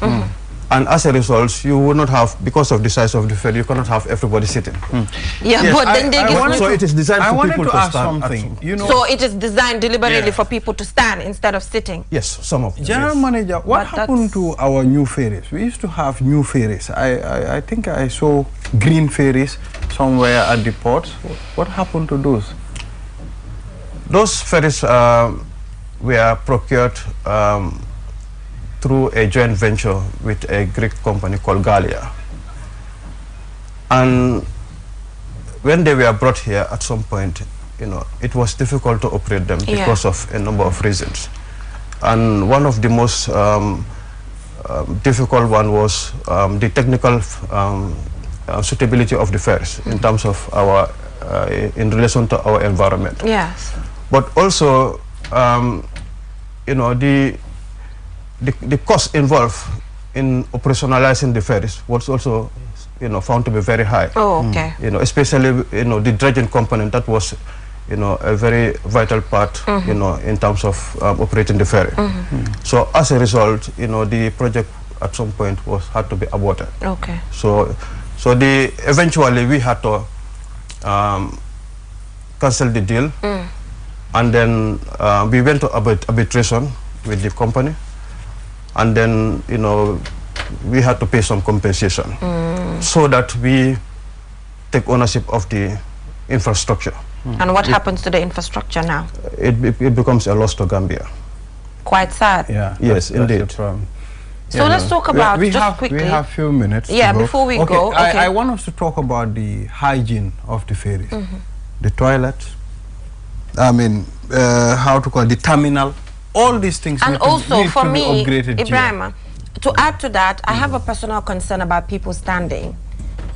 And as a result, you will not have, because of the size of the ferry, you cannot have everybody sitting. But then they give so it is designed for people to stand. Something. So it is designed deliberately for people to stand instead of sitting. Yes, some of them. General Manager, what happened to our new ferries? We used to have new ferries. I think I saw green ferries somewhere at the ports. What happened to those? Those ferries were procured through a joint venture with a Greek company called Gallia. And when they were brought here at some point, it was difficult to operate them because of a number of reasons. And one of the most difficult one was the technical suitability of the ferries in terms of in relation to our environment. Yes. But also, the cost involved in operationalizing the ferries was also, found to be very high. Oh, okay. Especially, the dredging component, that was, a very vital part, in terms of operating the ferry. So as a result, the project at some point had to be aborted. Okay. So eventually we had to cancel the deal, and then we went to arbitration with the company. And then, we had to pay some compensation so that we take ownership of the infrastructure. And what happens to the infrastructure now? It becomes a loss to Gambia. Quite sad. Yeah. Yes, indeed. So let's talk about, quickly. We have a few minutes. Yeah, before we go. Okay. I want us to talk about the hygiene of the ferries. The toilets, how to call it, the terminal. All these things and also for me, Ibrahima, to add to that, I have a personal concern about people standing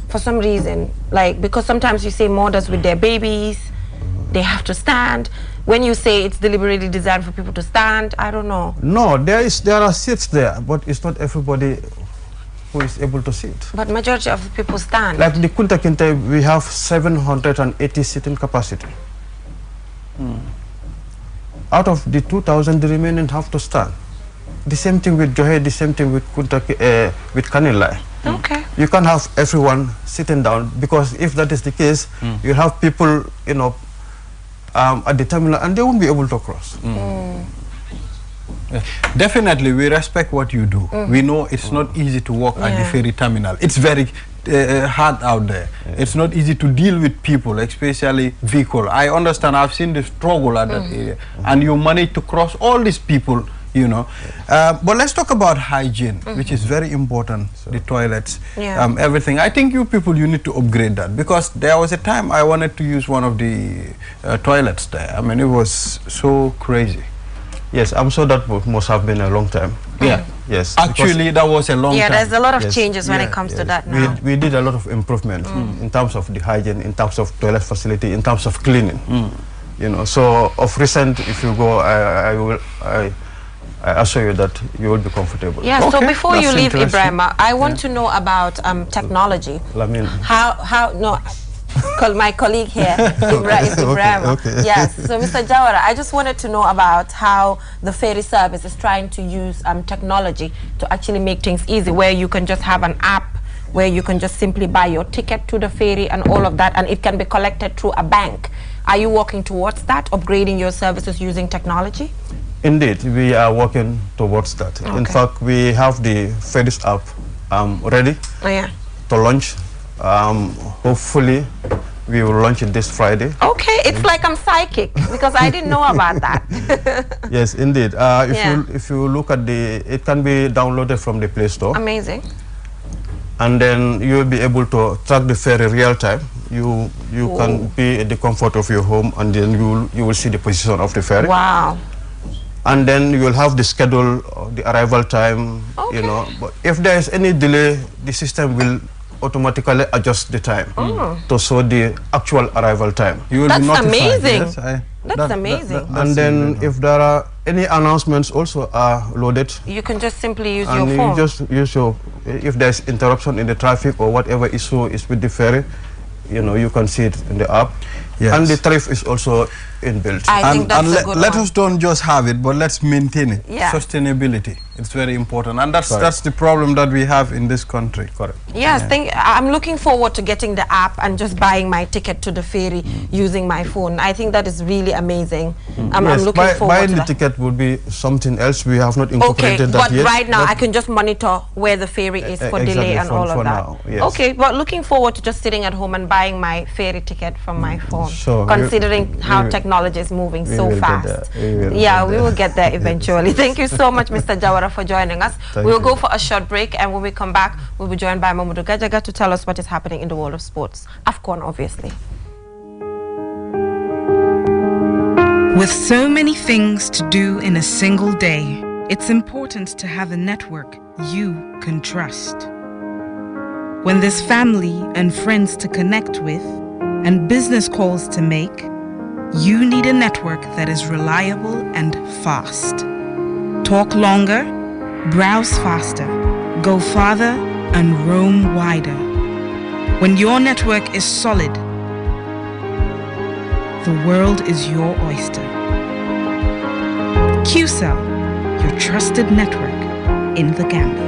for some reason, because sometimes you say mothers with their babies, they have to stand. When you say it's deliberately designed for people to stand, I don't know. No, there are seats there, but it's not everybody who is able to sit. But majority of the people stand. Like the Kunta Kinte, we have 780 seating capacity. Out of the 2,000, the remaining have to stand. The same thing with Johe, the same thing with Kanilai. Okay. You can't have everyone sitting down, because if that is the case, you have people, at the terminal, and they won't be able to cross. Definitely, we respect what you do. We know it's not easy to walk at the ferry terminal. It's very hard out there. It's not easy to deal with people, especially vehicle. I understand. I've seen the struggle at that area, and you manage to cross all these people. But let's talk about hygiene, which is very important. The toilets, everything. I think you people, you need to upgrade that, because there was a time I wanted to use one of the toilets there. It was so crazy. Yes, I'm sure that must have been a long time. Yeah. Yes. Actually, that was a long time. Yeah, there's a lot of changes when it comes to that now. We did a lot of improvement in terms of the hygiene, in terms of toilet facility, in terms of cleaning. You know, so of recent, if you go, I assure you that you will be comfortable. Yeah. So before you leave, Ibrahima, I want to know about technology. My colleague here is Ibrahima. Okay. Yes. So Mr. Jawara, I just wanted to know about how the ferry service is trying to use technology to actually make things easy, where you can just have an app where you can just simply buy your ticket to the ferry and all of that, and it can be collected through a bank. Are you working towards that, upgrading your services using technology? Indeed, we are working towards that. Okay. In fact, we have the ferries app ready to launch. Hopefully, we will launch it this Friday. Okay, it's like I'm psychic because I didn't know about that. Yes, indeed. If you look at it can be downloaded from the Play Store. Amazing. And then you will be able to track the ferry real time. You can be at the comfort of your home, and then you will see the position of the ferry. Wow. And then you will have the schedule, the arrival time. You know, but if there is any delay, the system will automatically adjust the time to show the actual arrival time. You will That's be notified. amazing. Yes, That's amazing. And then if there are any announcements also are loaded, you can just simply use and your phone. you just use your, if there's interruption in the traffic or whatever issue is with the ferry, you know, you can see it in the app. Yes. And the tariff is also inbuilt. I think that's a good let one. us don't just have it, but let's maintain it. Yeah. Sustainability. It's very important, and that's the problem that we have in this country. Correct. Yes, I'm looking forward to getting the app and just buying my ticket to the ferry using my phone. I think that is really amazing. I'm looking forward to buying the that. ticket would be something else. We have not incorporated that yet. But right now I can just monitor where the ferry is for delay and all of that. Now, yes. Okay, but looking forward to just sitting at home and buying my ferry ticket from my phone. Sure, considering how technology is moving so fast. We will get there eventually. Thank you so much, Mr. Jawara, for joining us. We will go for a short break, and when we come back, we'll be joined by Mamadou Gajaga to tell us what is happening in the world of sports. AFCON, obviously. With so many things to do in a single day, it's important to have a network you can trust. When there's family and friends to connect with and business calls to make, you need a network that is reliable and fast. Talk longer, browse faster, go farther, and roam wider. When your network is solid, the world is your oyster. QCell, your trusted network in the Gambia.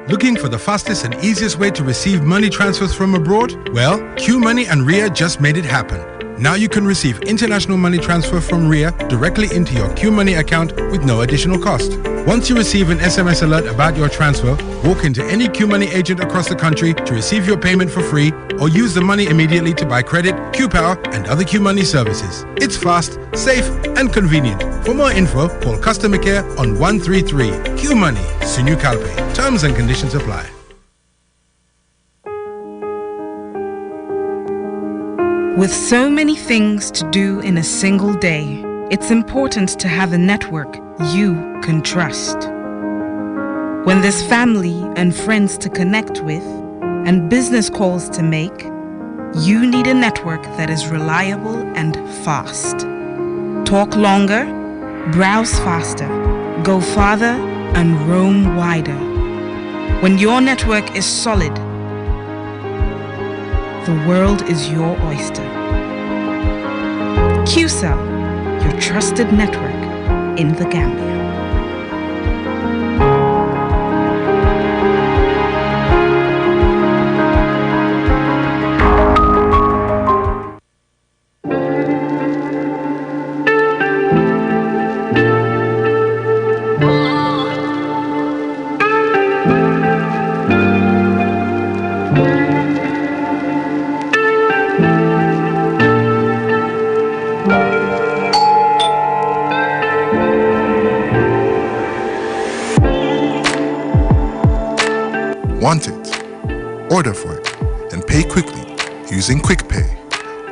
Looking for the fastest and easiest way to receive money transfers from abroad? Well, QMoney and Ria just made it happen. Now you can receive international money transfer from Ria directly into your QMoney account with no additional cost. Once you receive an SMS alert about your transfer, walk into any QMoney agent across the country to receive your payment for free, or use the money immediately to buy credit, QPower, and other QMoney services. It's fast, safe, and convenient. For more info, call customer care on 133. QMoney, Sinu Calpe. Terms and conditions apply. With so many things to do in a single day, it's important to have a network you can trust. When there's family and friends to connect with and business calls to make, you need a network that is reliable and fast. Talk longer, browse faster, go farther, and roam wider. When your network is solid, the world is your oyster. QCell, your trusted network in the Gambia. Want it, order for it, and pay quickly using Quick Pay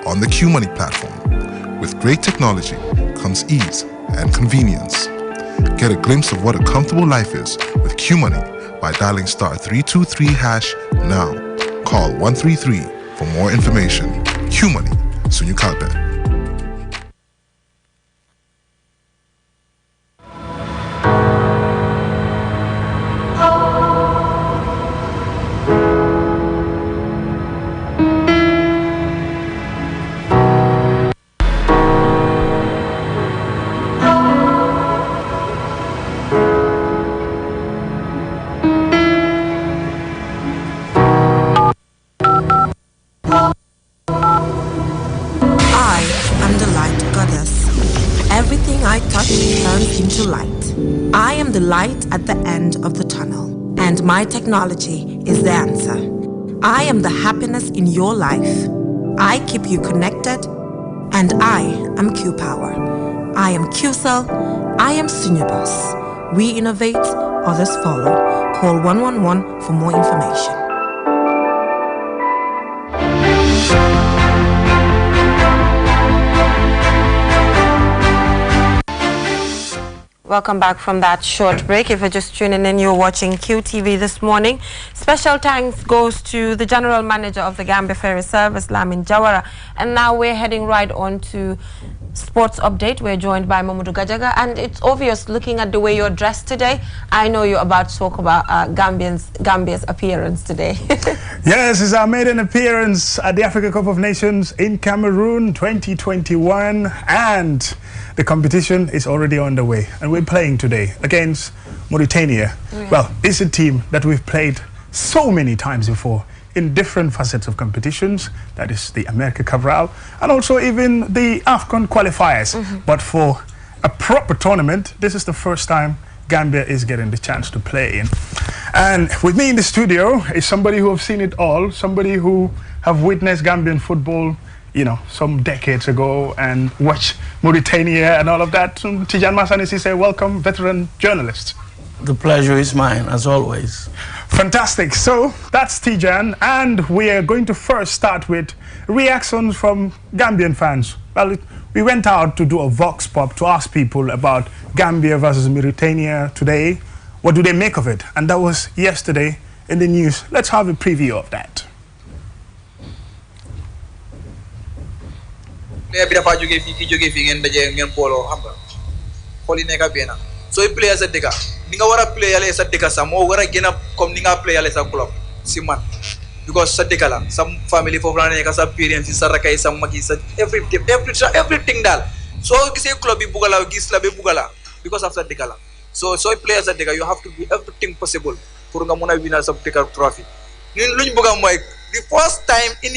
on the Q Money platform. With great technology comes ease and convenience. Get a glimpse of what a comfortable life is with Q Money by dialing *323# now. Call 133 for more information. Q Money, Sunyu Kalpe. I am the light at the end of the tunnel, and my technology is the answer. I am the happiness in your life. I keep you connected, and I am Q Power. I am QCell. I am Sunyabus. We innovate, others follow. Call 111 for more information. Welcome back from that short break. If you're just tuning in, you're watching QTV this morning. Special thanks goes to the General Manager of the Gambia Ferry Service, Lamin Jawara. And now we're heading right on to Sports Update. We're joined by Mamadou Gajaga. And it's obvious, looking at the way you're dressed today, I know you're about to talk about Gambia's appearance today. Yes, it's our maiden appearance at the Africa Cup of Nations in Cameroon 2021. And the competition is already underway, and we're playing today against Mauritania. Yeah. Well, it's a team that we've played so many times before in different facets of competitions. That is the America Cabral and also even the AFCON qualifiers. But for a proper tournament, this is the first time Gambia is getting the chance to play in. And with me in the studio is somebody who have seen it all, somebody who have witnessed Gambian football, you know, some decades ago and watch Mauritania and all of that. Tijan Masanisi say, welcome, veteran journalist. The pleasure is mine, as always. Fantastic. So that's Tijan, and we are going to first start with reactions from Gambian fans. Well, we went out to do a vox pop to ask people about Gambia versus Mauritania today. What do they make of it? And that was yesterday in the news. Let's have a preview of that. So you play as a digger. Ninga wara play as a digger some more wara gena come ninga play as a club. Siman. Because sadikala, some family for running as appearance is Saraka, some magis, everything that. So you say club bugala, gisla bugala, because of sadikala. So you play as a digger, you have to do everything possible for Gamona win as a bigger trophy. The first time in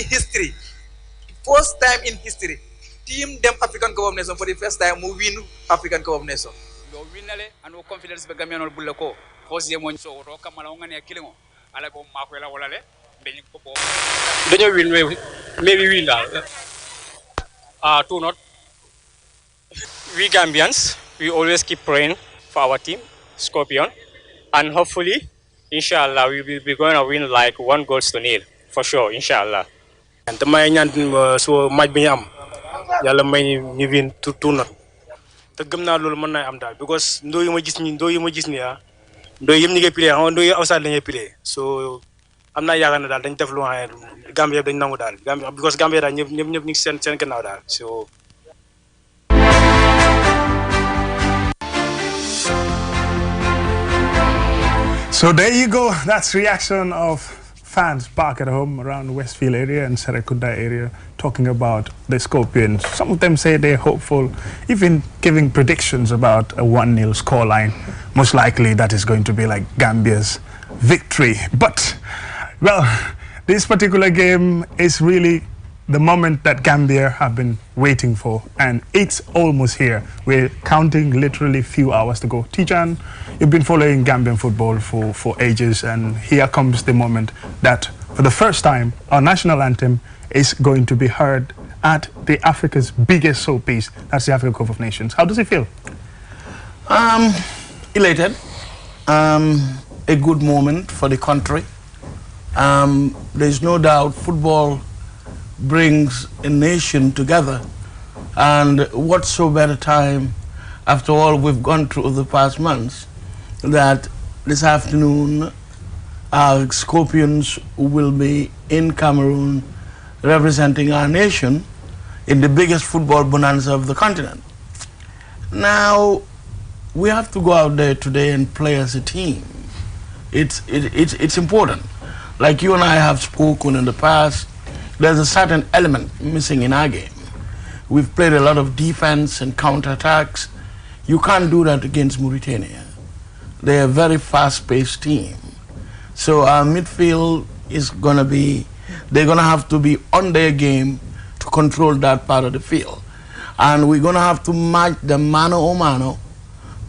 history, team them African Cup of Nations for the first time we win African Cup of Nations. Do winale and no confidence be Gambian or Bulako. First year monso roka malonga ne kilimo. Ala ko makwela wala le dañu ko dañu win maybe win dal. 2-0. We Gambians, we always keep praying for our team, Scorpion, and hopefully, inshallah, we will be going to win like 1-0 for sure, inshallah. And the main so might be yalla may ñu win 2-0 te gëm na lolu mën na am dal because ndo yu ma gis ni ndo yim ñi ngi play ndo yu outside lañuy play so am na yaakaar na dal dañ def lu Gambia dañ nangu dal Gambia because Gambia da ñep ñu ngi seen gannaaw dal so there you go. That's reaction of fans back at home around the Westfield area and Serekunda area talking about the Scorpions. Some of them say they're hopeful, even giving predictions about a 1-0 scoreline. Most likely that is going to be like Gambia's victory. But, well, this particular game is really the moment that Gambia have been waiting for, and it's almost here. We're counting literally few hours to go. Tijan, you've been following Gambian football for ages, and here comes the moment that for the first time our national anthem is going to be heard at the Africa's biggest showpiece. That's the Africa Cup of Nations. How does it feel? Elated. A good moment for the country. There's no doubt football brings a nation together. And what's so better time, after all we've gone through the past months, that this afternoon our Scorpions will be in Cameroon representing our nation in the biggest football bonanza of the continent. Now, we have to go out there today and play as a team. It's important. Like you and I have spoken in the past, there's a certain element missing in our game. We've played a lot of defense and counterattacks. You can't do that against Mauritania. They're a very fast-paced team. So our midfield is going to be, they're going to have to be on their game to control that part of the field. And we're going to have to match them mano a mano.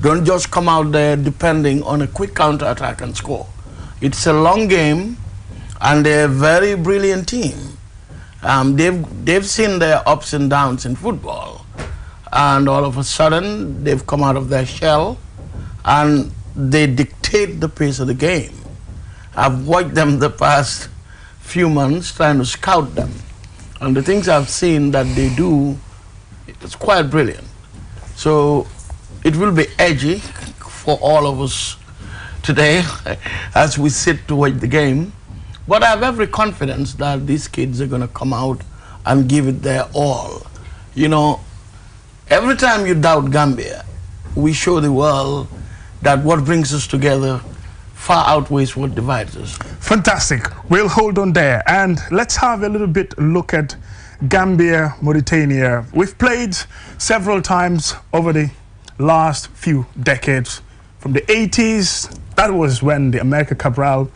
Don't just come out there depending on a quick counter-attack and score. It's a long game, and they're a very brilliant team. They've seen their ups and downs in football, and all of a sudden they've come out of their shell and they dictate the pace of the game. I've watched them the past few months trying to scout them, and the things I've seen that they do, it's quite brilliant. So it will be edgy for all of us today as we sit to watch the game. But I have every confidence that these kids are going to come out and give it their all. You know, every time you doubt Gambia, we show the world that what brings us together far outweighs what divides us. Fantastic. We'll hold on there. And let's have a little bit look at Gambia, Mauritania. We've played several times over the last few decades. From the 80s, that was when the America Cabral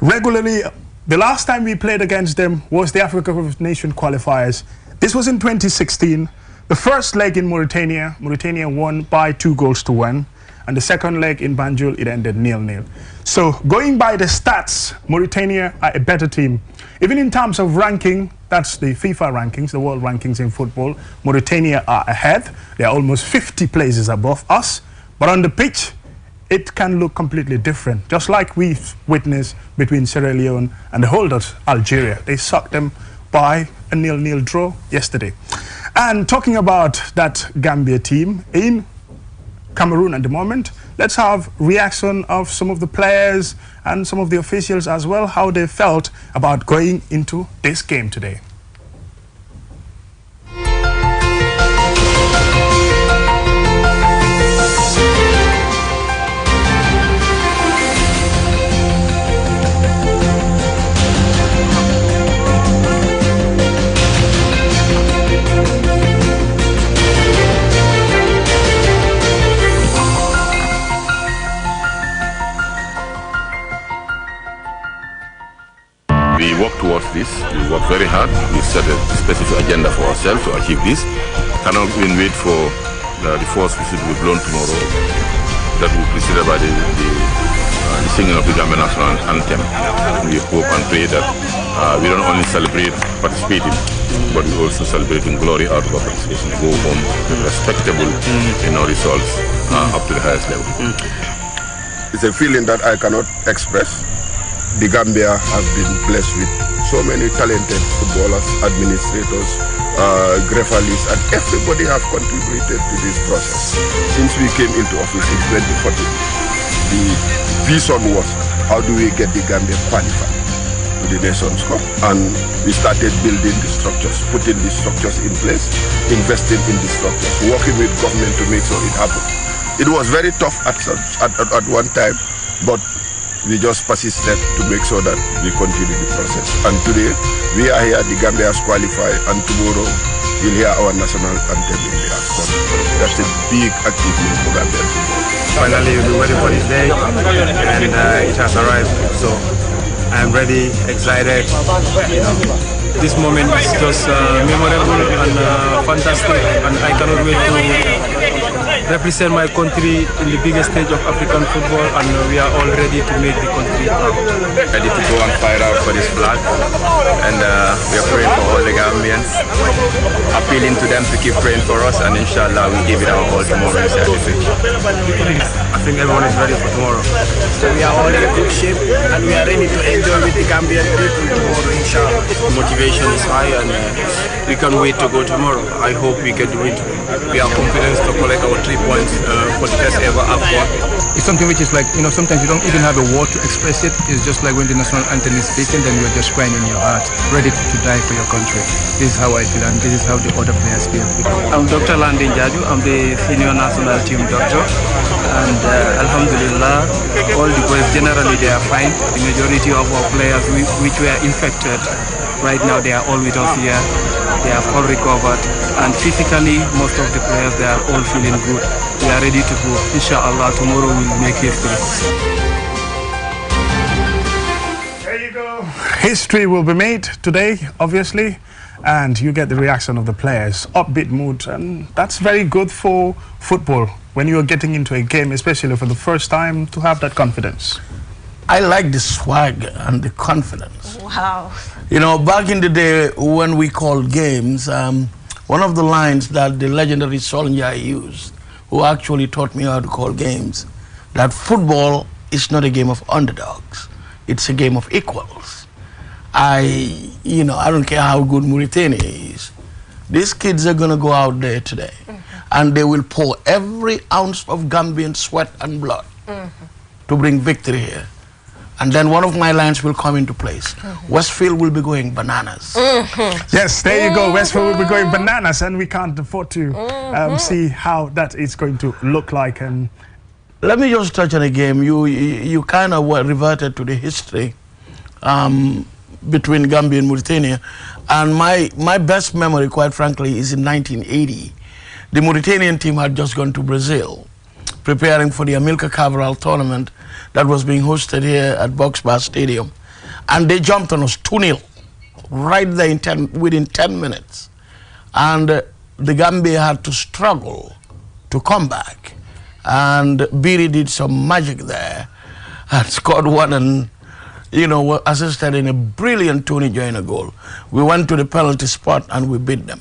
regularly. The last time we played against them was the Africa Cup of Nations qualifiers. This was in 2016. The first leg in Mauritania won by 2-1. And the second leg in Banjul, it ended 0-0. So going by the stats, Mauritania are a better team. Even in terms of ranking, that's the FIFA rankings, the world rankings in football, Mauritania are ahead. They are almost 50 places above us. But on the pitch, it can look completely different. Just like we've witnessed between Sierra Leone and the holders, Algeria. They sucked them by a 0-0 draw yesterday. And talking about that Gambia team in Cameroon at the moment, let's have reaction of some of the players and some of the officials as well, how they felt about going into this game today. We work towards this, we work very hard, we set a specific agenda for ourselves to achieve this. Cannot even wait for the first visit to be blown tomorrow. That will be preceded by the singing of the Gambia national anthem. We hope and pray that we don't only celebrate participating, but we also celebrate in glory out of our participation, go home respectable in our results up to the highest level. It's a feeling that I cannot express. The Gambia have been blessed with so many talented footballers, administrators, referees, and everybody have contributed to this process. Since we came into office in 2014, the vision was, how do we get the Gambia qualified to the Nations Cup? And we started building the structures, putting the structures in place, investing in the structures, working with government to make sure it happened. It was very tough at one time, but we just persisted to make sure that we continue the process. And today, we are here, the Gambia has qualified, and tomorrow, you'll hear our national anthem in the AFCON. That's a big achievement for Gambia football. Finally, we're ready for this day, and it has arrived. So I'm ready, excited. This moment is just memorable and fantastic, and I cannot wait to represent my country in the biggest stage of African football, and we are all ready to make the country proud. Ready to go and fight out for this flag, and we are praying for all the Gambians, appealing to them to keep praying for us, and inshallah we'll give it our all tomorrow inside the pitch. I think everyone is ready for tomorrow. So we are all in good shape and we are ready to enjoy with the Gambian people tomorrow, inshallah. The motivation is high and we can't wait to go tomorrow. I hope we can do it. We are confident to collect our 3 points for the first ever AFCON. It's something which is like, you know, sometimes you don't even have a word to express it. It's just like when the national anthem is speaking, then you're just crying in your heart, ready to die for your country. This is how I feel and this is how the other players feel. I'm Dr. Landin Jaju. I'm the senior national team doctor. And Alhamdulillah, all the boys generally they are fine. The majority of our players which were infected, right now they are all with us here. They have all recovered. And physically, most of the players, they are all feeling good. We are ready to go. Inshallah, tomorrow we'll make history. There you go. History will be made today, obviously. And you get the reaction of the players. Upbeat mood. And that's very good for football. When you are getting into a game, especially for the first time, to have that confidence. I like the swag and the confidence. Wow. You know, back in the day when we called games, one of the lines that the legendary Solskjaer used, who actually taught me how to call games, that football is not a game of underdogs. It's a game of equals. I don't care how good Mauritania is. These kids are going to go out there today and they will pour every ounce of Gambian sweat and blood to bring victory here. And then one of my lines will come into place. Westfield will be going bananas. Yes, there you go. Westfield will be going bananas, and we can't afford to see how that is going to look like. And let me just touch on a game. You kind of reverted to the history between Gambia and Mauritania. And my best memory, quite frankly, is in 1980. The Mauritanian team had just gone to Brazil, preparing for the Amilcar Cabral tournament that was being hosted here at Boxbar Stadium. And they jumped on us 2-0, right there within 10 minutes. And the Gambia had to struggle to come back. And Biri did some magic there and scored one and, assisted in a brilliant Tony Joyner goal. We went to the penalty spot and we beat them.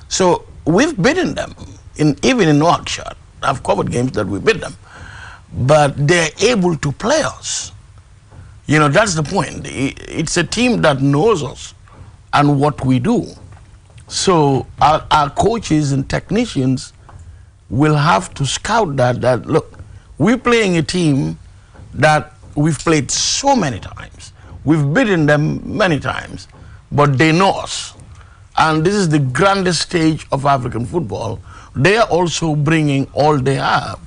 So we've beaten them, even in Nouakchott. I've covered games that we beat them. But they're able to play us. That's the point. It's a team that knows us and what we do. So our coaches and technicians will have to scout that look, we're playing a team that we've played so many times. We've beaten them many times, but they know us. And this is the grandest stage of African football. They are also bringing all they have.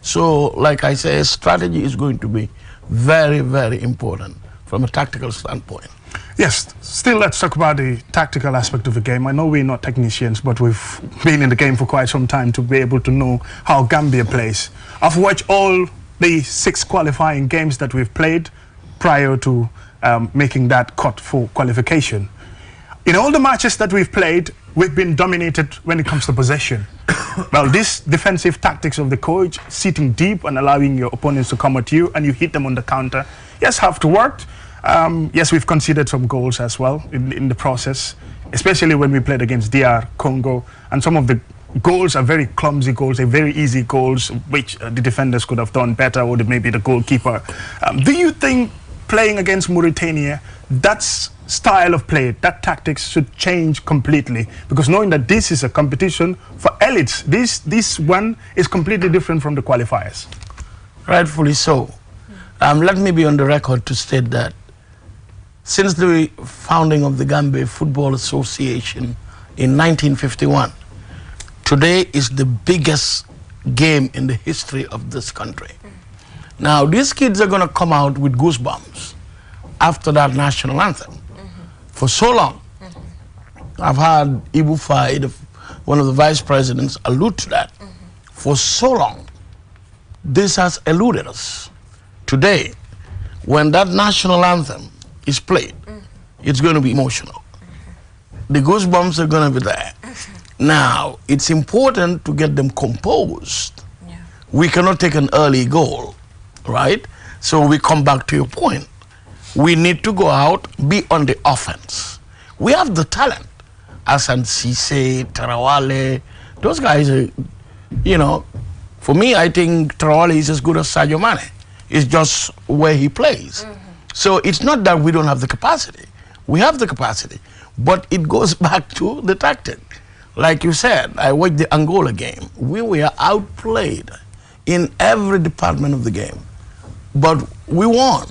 So, like I say, strategy is going to be very, very important from a tactical standpoint. Yes, still let's talk about the tactical aspect of the game. I know we're not technicians, but we've been in the game for quite some time to be able to know how Gambia plays. I've watched all the 6 qualifying games that we've played prior to making that cut for qualification. In all the matches that we've played, we've been dominated when it comes to possession. Well, this defensive tactics of the coach, sitting deep and allowing your opponents to come at you and you hit them on the counter, yes, have to work. Yes, we've conceded some goals as well in the process, especially when we played against DR Congo. And some of the goals are very clumsy goals, they're very easy goals, which the defenders could have done better, or maybe the goalkeeper. Do you think playing against Mauritania, that's style of play, that tactics should change completely? Because knowing that this is a competition for elites, this one is completely different from the qualifiers. Rightfully so. Let me be on the record to state that since the founding of the Gambia Football Association in 1951, today is the biggest game in the history of this country. Now, these kids are going to come out with goosebumps after that national anthem. For so long, I've had Ibu Faye, one of the vice presidents, allude to that. For so long, this has eluded us. Today, when that national anthem is played, it's going to be emotional. The goosebumps are going to be there. Now, it's important to get them composed. We cannot take an early goal, right? So we come back to your point. We need to go out, be on the offense. We have the talent. Asan Cisse, Tarawale, those guys are, for me, I think Tarawale is as good as Sadio Mane. It's just where he plays. So it's not that we don't have the capacity. We have the capacity, but it goes back to the tactic. Like you said, I watched the Angola game. We were outplayed in every department of the game, but we won.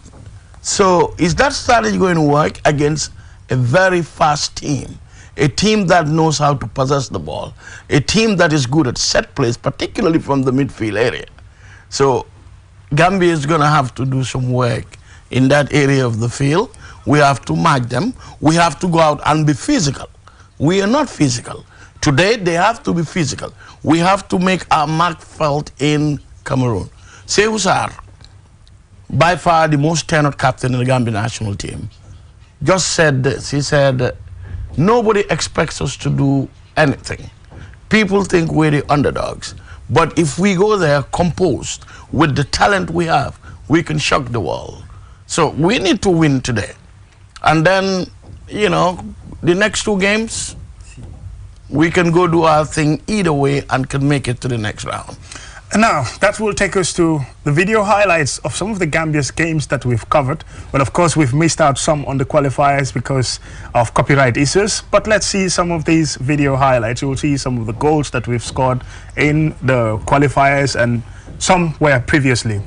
So is that strategy going to work against a very fast team? A team that knows how to possess the ball, a team that is good at set plays, particularly from the midfield area. So Gambia is going to have to do some work in that area of the field. We have to mark them. We have to go out and be physical. We are not physical. Today, they have to be physical. We have to make our mark felt in Cameroon. Sekou Sarr, by far the most tenured captain in the Gambian national team, just said this. He said, nobody expects us to do anything. People think we're the underdogs. But if we go there composed with the talent we have, we can shock the world. So we need to win today. And then, you know, the next two games, we can go do our thing either way and can make it to the next round. And now, that will take us to the video highlights of some of the Gambia's games that we've covered. But of course, we've missed out some on the qualifiers because of copyright issues. But let's see some of these video highlights. You will see some of the goals that we've scored in the qualifiers, and some were previously.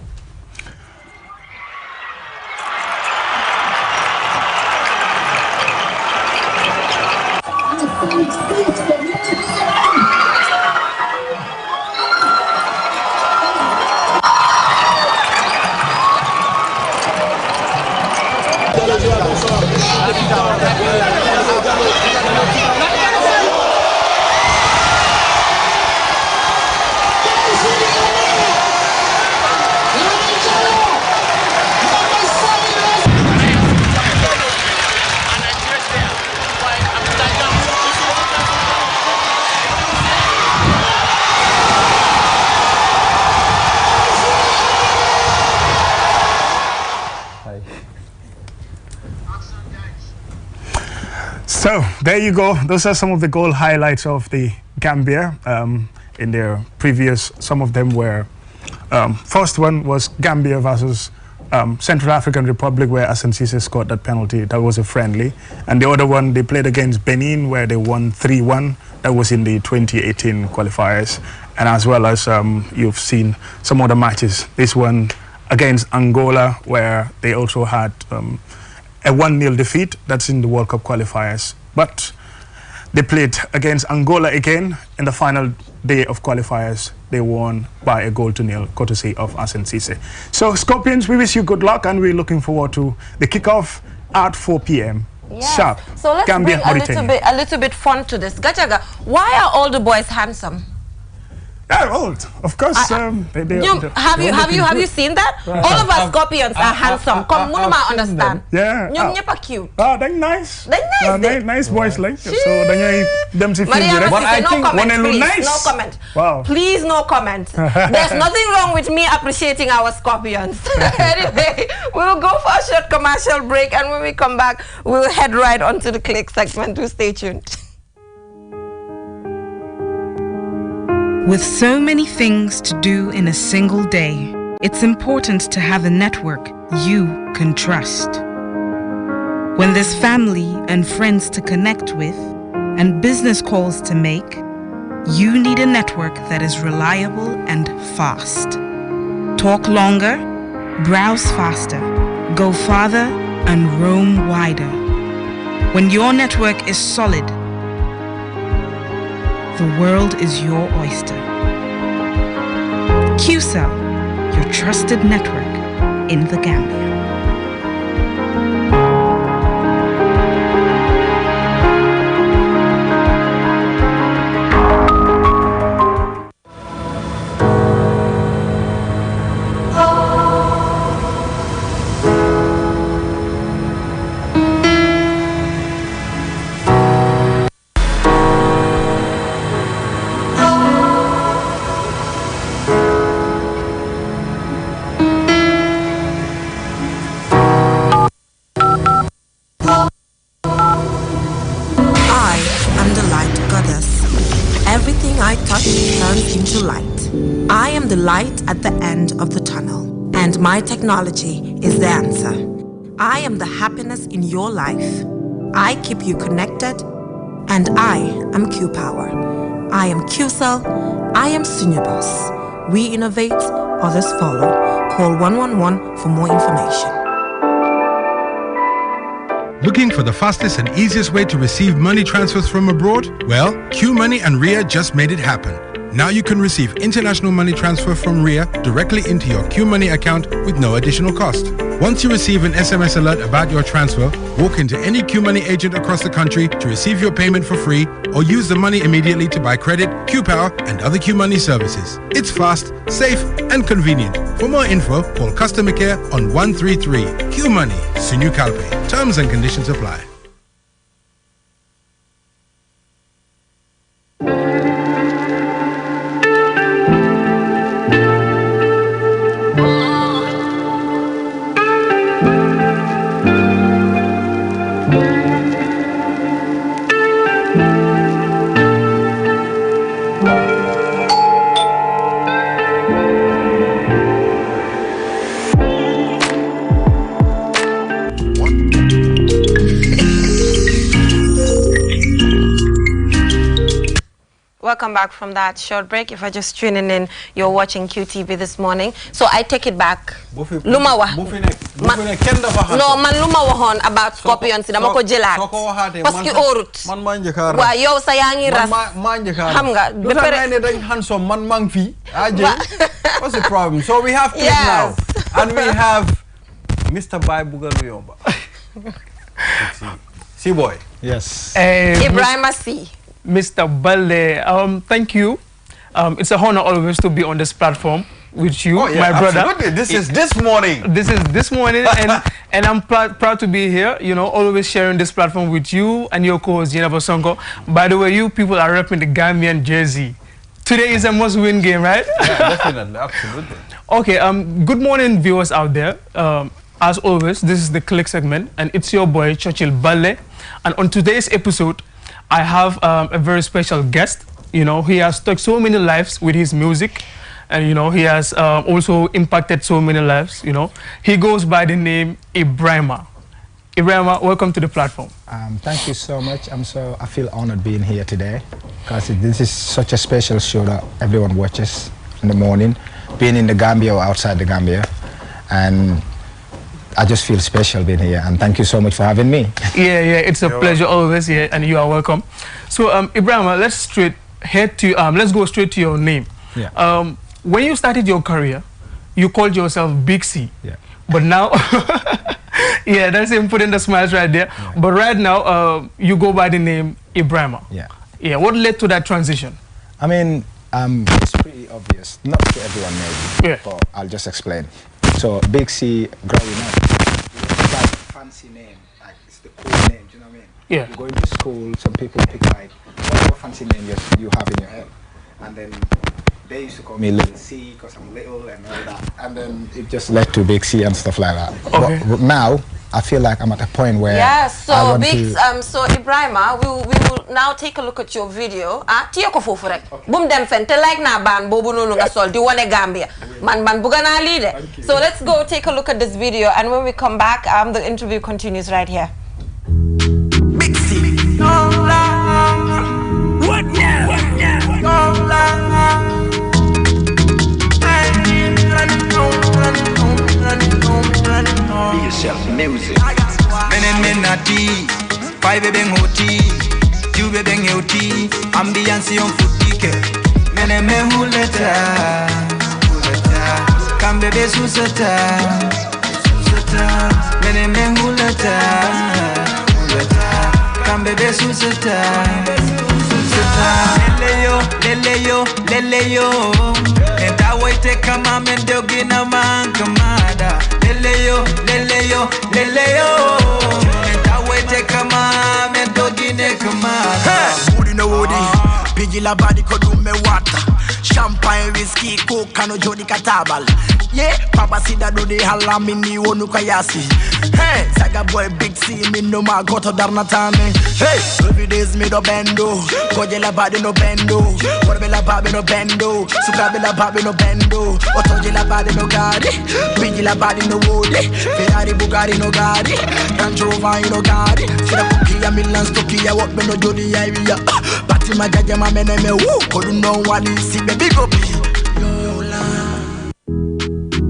So there you go. Those are some of the goal highlights of the Gambia in their previous. Some of them were. First one was Gambia versus Central African Republic, where Hassan Ceesay scored that penalty. That was a friendly. And the other one, they played against Benin, where they won 3-1. That was in the 2018 qualifiers. And as well as you've seen some other matches. This one against Angola, where they also had a 1-0 defeat. That's in the World Cup qualifiers. But they played against Angola again in the final day of qualifiers. They won by 1-0, courtesy of Hassan Ceesay. So, Scorpions, we wish you good luck, and we're looking forward to the kickoff at 4 p.m. Yes. sharp. So let's Gambia, bring a little bit fun to this. Gachaga, why are all the boys handsome? Yeah, old, of course. Have you seen that? Right. All of our Scorpions are handsome. Come, Munuma understand. Yeah. Ñoom cute. Ah, they're nice. Nice boys, like. So they them to Mariama, no comment, please. Nice. No comment. Wow. Please, no comment. There's nothing wrong with me appreciating our Scorpions. Anyway, we'll go for a short commercial break, and when we come back, we'll head right onto the click segment. Do stay tuned. With so many things to do in a single day, it's important to have a network you can trust. When there's family and friends to connect with and business calls to make, you need a network that is reliable and fast. Talk longer, browse faster, go farther, and roam wider. When your network is solid, the world is your oyster. QCell, your trusted network in the Gambia. I touch turns into light. I am the light at the end of the tunnel, and my technology is the answer. I am the happiness in your life. I keep you connected, and I am Q-Power. I am Q-Cell. I am Senior Boss. We innovate, others follow. Call 111 for more information. Looking for the fastest and easiest way to receive money transfers from abroad? Well, Q Money and Ria just made it happen. Now you can receive international money transfer from Ria directly into your Q Money account with no additional cost. Once you receive an SMS alert about your transfer, walk into any Q Money agent across the country to receive your payment for free, or use the money immediately to buy credit, Q-Power and other Q Money services. It's fast, safe and convenient. For more info, call customer care on 133. Q Money, Sinu Calpe. Terms and conditions apply. Welcome back from that short break. If I just tuning in, you're watching QTV this morning. So I take it back. Luma wa. No, man luma wahon about scorpions. Dama ko jelat. Parce que orut. Wa yow sa yangi ras. Xam nga. What's the problem? So we have kids now. And we have Mr. Bai Bugaluyomba. See boy. Yes. Ibrahima C. Mr. Balde, thank you. It's an honor always to be on this platform with you, my brother. Absolutely. This is this morning. This is this morning, and I'm proud to be here. You know, always sharing this platform with you and your co-host Jennifer Sonko. By the way, you people are repping the Gambian jersey. Today is a must-win game, right? Yeah, definitely, absolutely. Okay. Good morning, viewers out there. As always, this is the Click segment, and it's your boy Churchill Balde. And on today's episode, I have a very special guest. You know, he has touched so many lives with his music, and you know, he has also impacted so many lives. You know, he goes by the name Ibrahima. Ibrahima, welcome to the platform. Thank you so much. I feel honored being here today because this is such a special show that everyone watches in the morning, being in the Gambia or outside the Gambia, and I just feel special being here, and thank you so much for having me. Yeah, it's a pleasure always here, and you are welcome. So, Ibrahima, let's go straight to your name. Yeah. When you started your career, you called yourself Big C. Yeah. But now, yeah, that's him putting the smiles right there. Yeah. But right now, you go by the name Ibrahima. Yeah. Yeah. What led to that transition? I mean, it's pretty obvious. Not to everyone maybe, but I'll just explain. So Big C, growing up, it's like a fancy name, like it's the cool name, do you know what I mean? Yeah. You go into school, some people pick like whatever fancy name you have in your head, and then they used to call me Little C because I'm little and all that, and then it just led to Big C and stuff like that. Okay. But now I feel like I'm at a point where so so Ibrahima, we will now take a look at your video. Tiyo ko fofu rek. Bum dem fen te like na ban bobu nonu nga sol di wane Gambia. Man buga na li de. So let's go take a look at this video, and when we come back, the interview continues right here. Big C. What now? Be yourself, music. Menati, five beng hoti, you beng hoti, ambiance on futike. Meneme huleta, kambebe suseta, meneme huleta, kambebe suseta, leleyo, and I wait to come on and dogina man kamada. Leleyo, and I wait to come on and dogine kamada. Woody no woody, big Vigila body kodume water. Champagne, whiskey, coke, and jodi katabal. Yeah, Papa Sida do the halamini wonu kayasi. Hey, Saga boy big C, me no ma go to Darnatame. Hey, every day's me do bendo. Kojela body no bendo. Warbela baby no bendo. Sukabela baby no bendo. Otojela body no gari. Vigila body no woody. Ferrari Bugatti no gari. Range Rover no gari. Sida Kukia Milan Stokia what me no jodi area. Pati majaja ma meneme woo. Kodu no one is see baby go be.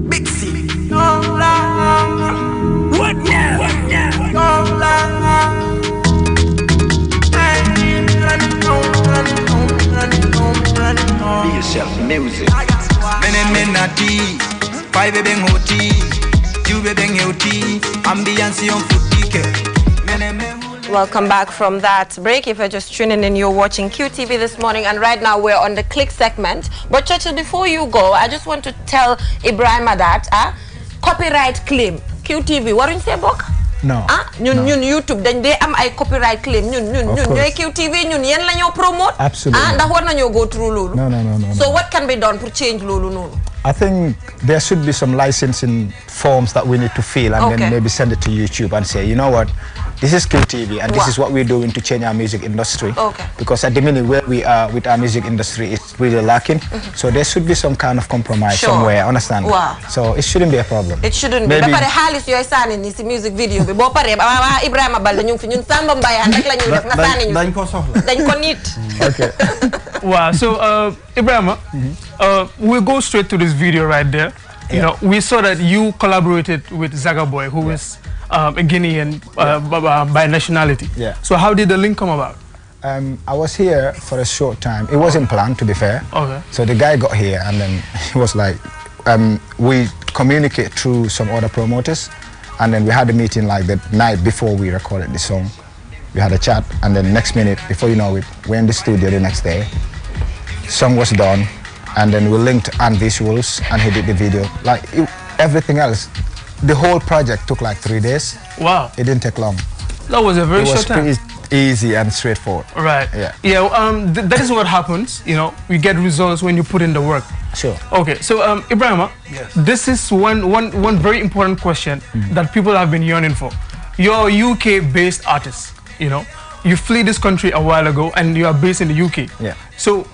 Big C. What now? What now? Be yourself music. Menati, 5 beng hoti, 2 beng hoti, ambiance on footike. Welcome back from that break. If you're just tuning in, you're watching QTV this morning, and right now we're on the click segment. But Churchill, before you go, I just want to tell Ibrahima that copyright claim QTV. What do you say, Bok? No. Ñun YouTube dañ dé am ay copyright claim ñun ñoy QTV ñun yeen lañu promote. Absolutely. Ndax war nañu go through lolu. No. So what can be done to change lolu nonu? I think there should be some licensing forms that we need to fill and then maybe send it to YouTube and say, you know what, this is QTV and this is what we're doing to change our music industry. Because at the minute where we are with our music industry, it's really lacking. So there should be some kind of compromise somewhere, understand? So it shouldn't be a problem. It shouldn't be. Ba pare xaliss yoy sani ni ci music video bi bo pare Ibrahima Balde ñu fi ñun Samba Mbayaan rek lañu def nga sani ñu. Dañ ko soxla. Dañ ko nit. Okay. Wow. So Ibrahima, we'll go straight to this video right there. You know, we saw that you collaborated with Zaga Boy, who is a Guinean by nationality. So how did the link come about? I was here for a short time. It wasn't planned, to be fair. So the guy got here and then he was like, we communicate through some other promoters, and then we had a meeting like the night before we recorded the song. We had a chat, and then next minute, before you know it, we're in the studio the next day. Song was done, and then we linked and visuals, and he did the video. Like everything else, the whole project took like 3 days. Wow. It didn't take long. That was a very short time. It was pretty easy and straightforward. Right. Yeah. That is what happens. You know, you get results when you put in the work. Sure. Okay. So Ibrahima, this is one very important question that people have been yearning for. You're a UK-based artist. You know, you flee this country a while ago, and you are based in the UK. Yeah. So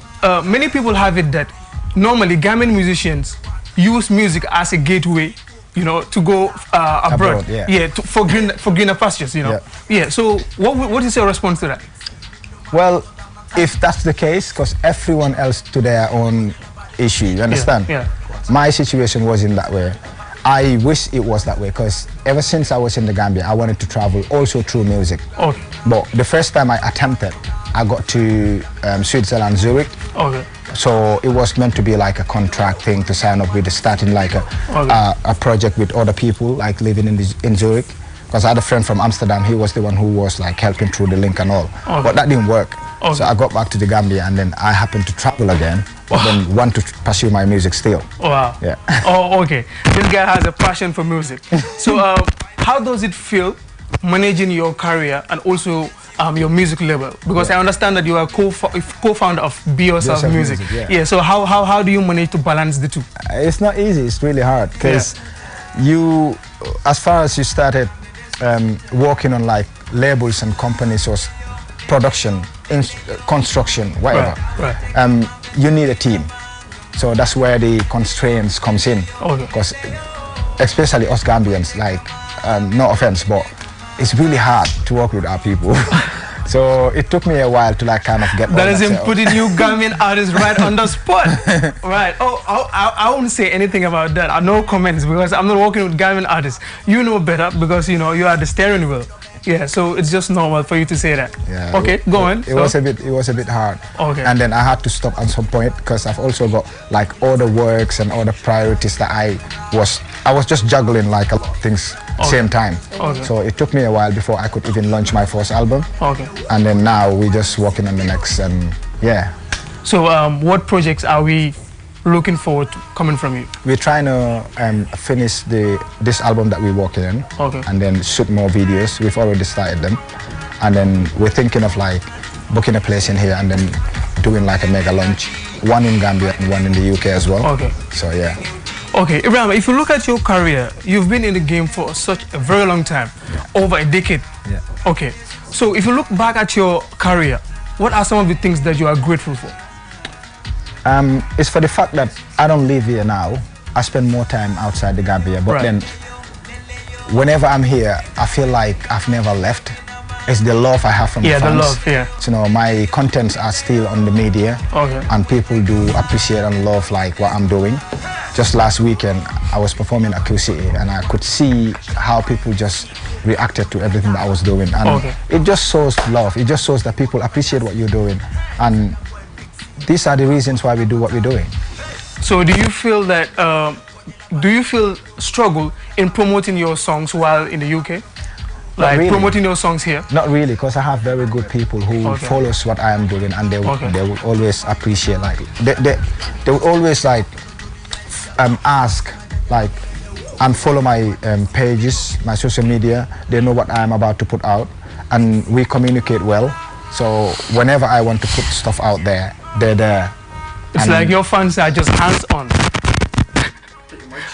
many people have it that normally Gambian musicians use music as a gateway, you know, to go abroad. For greener pastures, you know. So what is your response to that? Well, if that's the case, because everyone else to their own issue, you understand? My situation wasn't that way. I wish it was that way, because ever since I was in the Gambia, I wanted to travel also through music. But the first time I attempted, I got to Switzerland, Zurich. So it was meant to be like a contract thing to sign up with, starting like a project with other people, like living in Zurich. Because I had a friend from Amsterdam, he was the one who was like helping through the link and all. But that didn't work. So I got back to the Gambia, and then I happened to travel again, but then want to pursue my music still. Wow. Yeah. Okay. This guy has a passion for music. So how does it feel managing your career and also your music label? Because I understand that you are co-founder of Be Yourself Music. So how do you manage to balance the two? It's not easy. It's really hard, because you, as far as you started working on like labels and companies or production, construction, whatever, you need a team. So that's where the constraints comes in. Because especially us Gambians, like, no offense, but it's really hard to work with our people. So it took me a while to like kind of get that is him putting you Gambian artists right on the spot. Right. I won't say anything about that. No comments, because I'm not working with Gambian artists. You know better, because you know you are the steering wheel. Yeah, so it's just normal for you to say that. Yeah. Okay, go on. It was a bit hard. Okay. And then I had to stop at some point, because I've also got like other works and other priorities that I was just juggling like a lot of things same time. So it took me a while before I could even launch my first album. And then now we're just working on the next, and yeah. So what projects are we looking forward to coming from you? We're trying to finish this album that we're working on, and then shoot more videos. We've already started them, and then we're thinking of like booking a place in here and then doing like a mega launch, one in Gambia and one in the UK as well. Okay. So yeah. Okay, Ibrahima, if you look at your career, you've been in the game for such a very long time, over a decade. Yeah. Okay, so if you look back at your career, what are some of the things that you are grateful for? It's for the fact that I don't live here now. I spend more time outside the Gambia, but then whenever I'm here, I feel like I've never left. It's the love I have from the fans. the love, yeah. So, you know, my contents are still on the media, and people do appreciate and love like what I'm doing. Just last weekend, I was performing at QCA, and I could see how people just reacted to everything that I was doing, and it just shows love. It just shows that people appreciate what you're doing, and these are the reasons why we do what we're doing. So, do you feel that? Do you feel struggle in promoting your songs while in the UK? Like really. Promoting your songs here? Not really, because I have very good people who follows what I am doing, and they will always appreciate. Like they will always like ask like and follow my pages, my social media. They know what I am about to put out, and we communicate well. So whenever I want to put stuff out there, they're there. It's like your fans are just hands-on.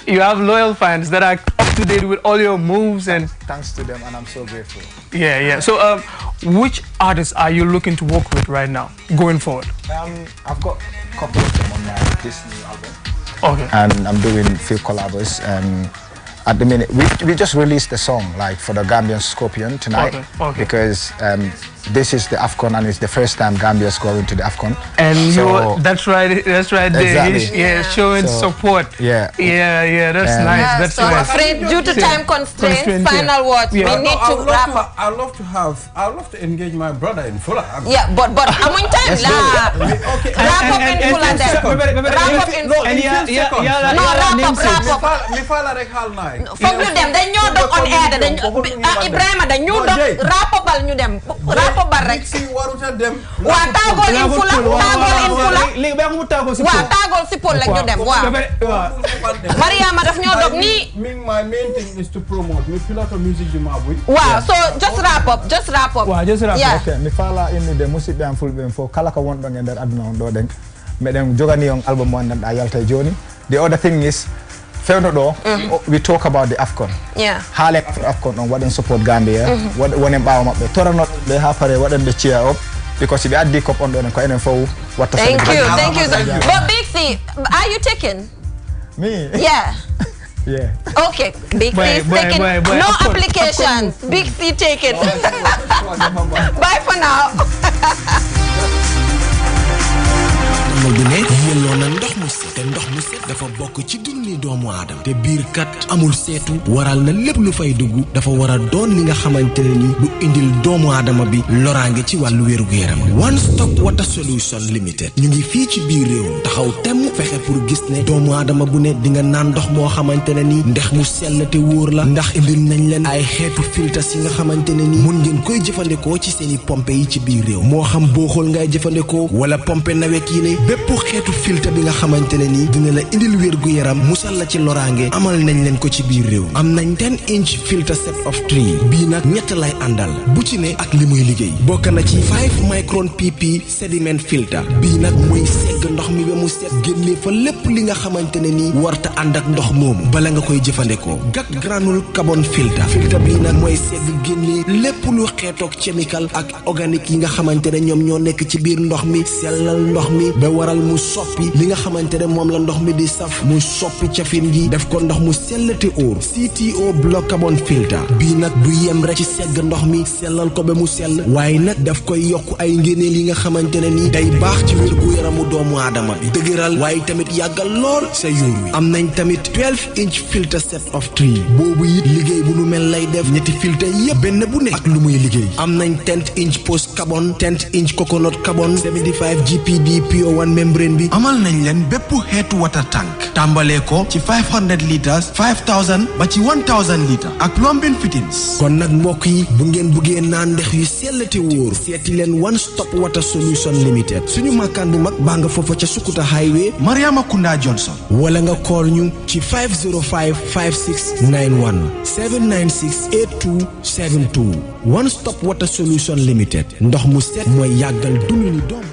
You have loyal fans that are up to date with all your moves, and thanks to them, and I'm so grateful. Yeah, yeah. So, which artists are you looking to work with right now, going forward? I've got a couple of them on this new album. Okay. And I'm doing a few collabs. At the minute, we just released the song like for the Gambian Scorpion tonight, because this is the AFCON, and it's the first time Gambia is going to the AFCON. And so, that's right. Exactly. Yeah, showing support. Yeah. That's nice. That's so nice. Afraid due to time constraints, final words. We need to wrap up. I'd love to engage my brother in Fuller. Yeah, but I'm on time lah. Wrap up in Fuller then. Wrap up in Fuller. No, wrap up. Mi fala rek hal nay. Foog ñu dem dañ ñoo dog on air dañ Ibrahima dañ ñu dog wrap up bal ñu dem. Wrap up bal rek. Waa tagol in Fuller, tagol in Fuller. Léegi ba mu tagol si Waa tagol si Paul rek ñu dem. Waaw. Mariama daf ñoo dog ni. My main thing is to promote. Mi pilot music di ma buy. Wow, so just wrap up. Wow, just wrap up. Okay, mi fala inni de musidɓe am fulɓe fo kala ko wonɗon e nder aduna on ɗo ɗen meɗen jogani on album mo andanɗa yalta e joni. The other thing is fewno ɗo we talk about the AFCON. Yeah. Haalen AFCON on waɗen support Gambia, wonen ɓaawa maɓɓe toranoɓe ha pare waɗen ɓe cheer up, because ɓe addi cop on ɗo ko enen fof watta. Thank you. But Big C, are you taken? Me? Yeah. Yeah. Okay, Big C is taken. No applications. Big C taken. Bye for now. bu ne yelloo na ndox mu set te ndox mu set dafa bokk ci dundu doomu aadama te biir kat amul seetu waral na lépp lu fay dugg dafa war a doon li nga xamante ne ni du indil doomu aadama bi loraange ci wàllu wér-gu-yaram One Stop Water Solution Limited ñu ngi fii ci biir réew taxaw temm fexe pour gis ne doomu aadama bu ne di nga naan ndox moo xamante ne ni ndex mu sell te wóor la ndax indil nañ leen ay xeetu filtres yi nga xamante ne ni mun ngeen koy jëfandikoo ci seeni pompe yi ci biir réew moo xam booxool ngay jëfandikoo wala pompe nawek yi ne bépp xeetu filtre bi nga xamante ne ni dina la indil wér gu yaram musal la ci loraange amal nañ leen ko ci biir réew am nañ 10-inch filter set of 3 bii nag ñett lay àndal bu ci ne ak li muy liggéey bokk na ci 5 micron pp sediment filter bii nag mooy segg ndox mi ba mu set génne fa lépp li nga xamante ne ni warta ànd ak ndox moomu bala nga koy jëfandikoo gat granule carbon filter bii nag mooy segg génne lépp lu xeetoog chemical ak organique yi nga xamante ne ñoom ñoo nekk ci biir ndox mi sellal ndox mi ba waral mu soppi li nga xamante ne moom la ndox mi di saf mu soppi cafin gi def ko ndox mu sellate óor CTO block carbon filter bii nag du yem rek ci segg ndox mi sellal ko ba mu sell waaye nag daf koy yokk ay ngéneel yi nga xamante ne ni day baax ci wér gu yaramu doomu aadama bi dëgëral waaye tamit yàggal lool sa yuur wi am nañ tamit 12-inch filter set of 3 boobu it liggéey bu nu mel lay def ñetti filter yépp benn bu ne ak lu muy liggéey am nañ 10-inch post carbon 10-inch coconut carbon 75 GPD PO1 membrane bi amal nañ leen bépp xeetu water tank tàmbalee ko ci 500 litres 5000 ba ci 1000 litres ak plumbing fittings kon nag mbokk yi bu ngeen buggee naan ndex yu sell te wóor seeti leen One Stop Water Solution Limited suñu makkaan bu mag baa nga foofa ca Sukuta Highway Mariama Kunda Johnson wala nga call ñu ci 505 5691 796 8272 One Stop Water Solution Limited ndox mu set mooy yàggal dundu ni doomu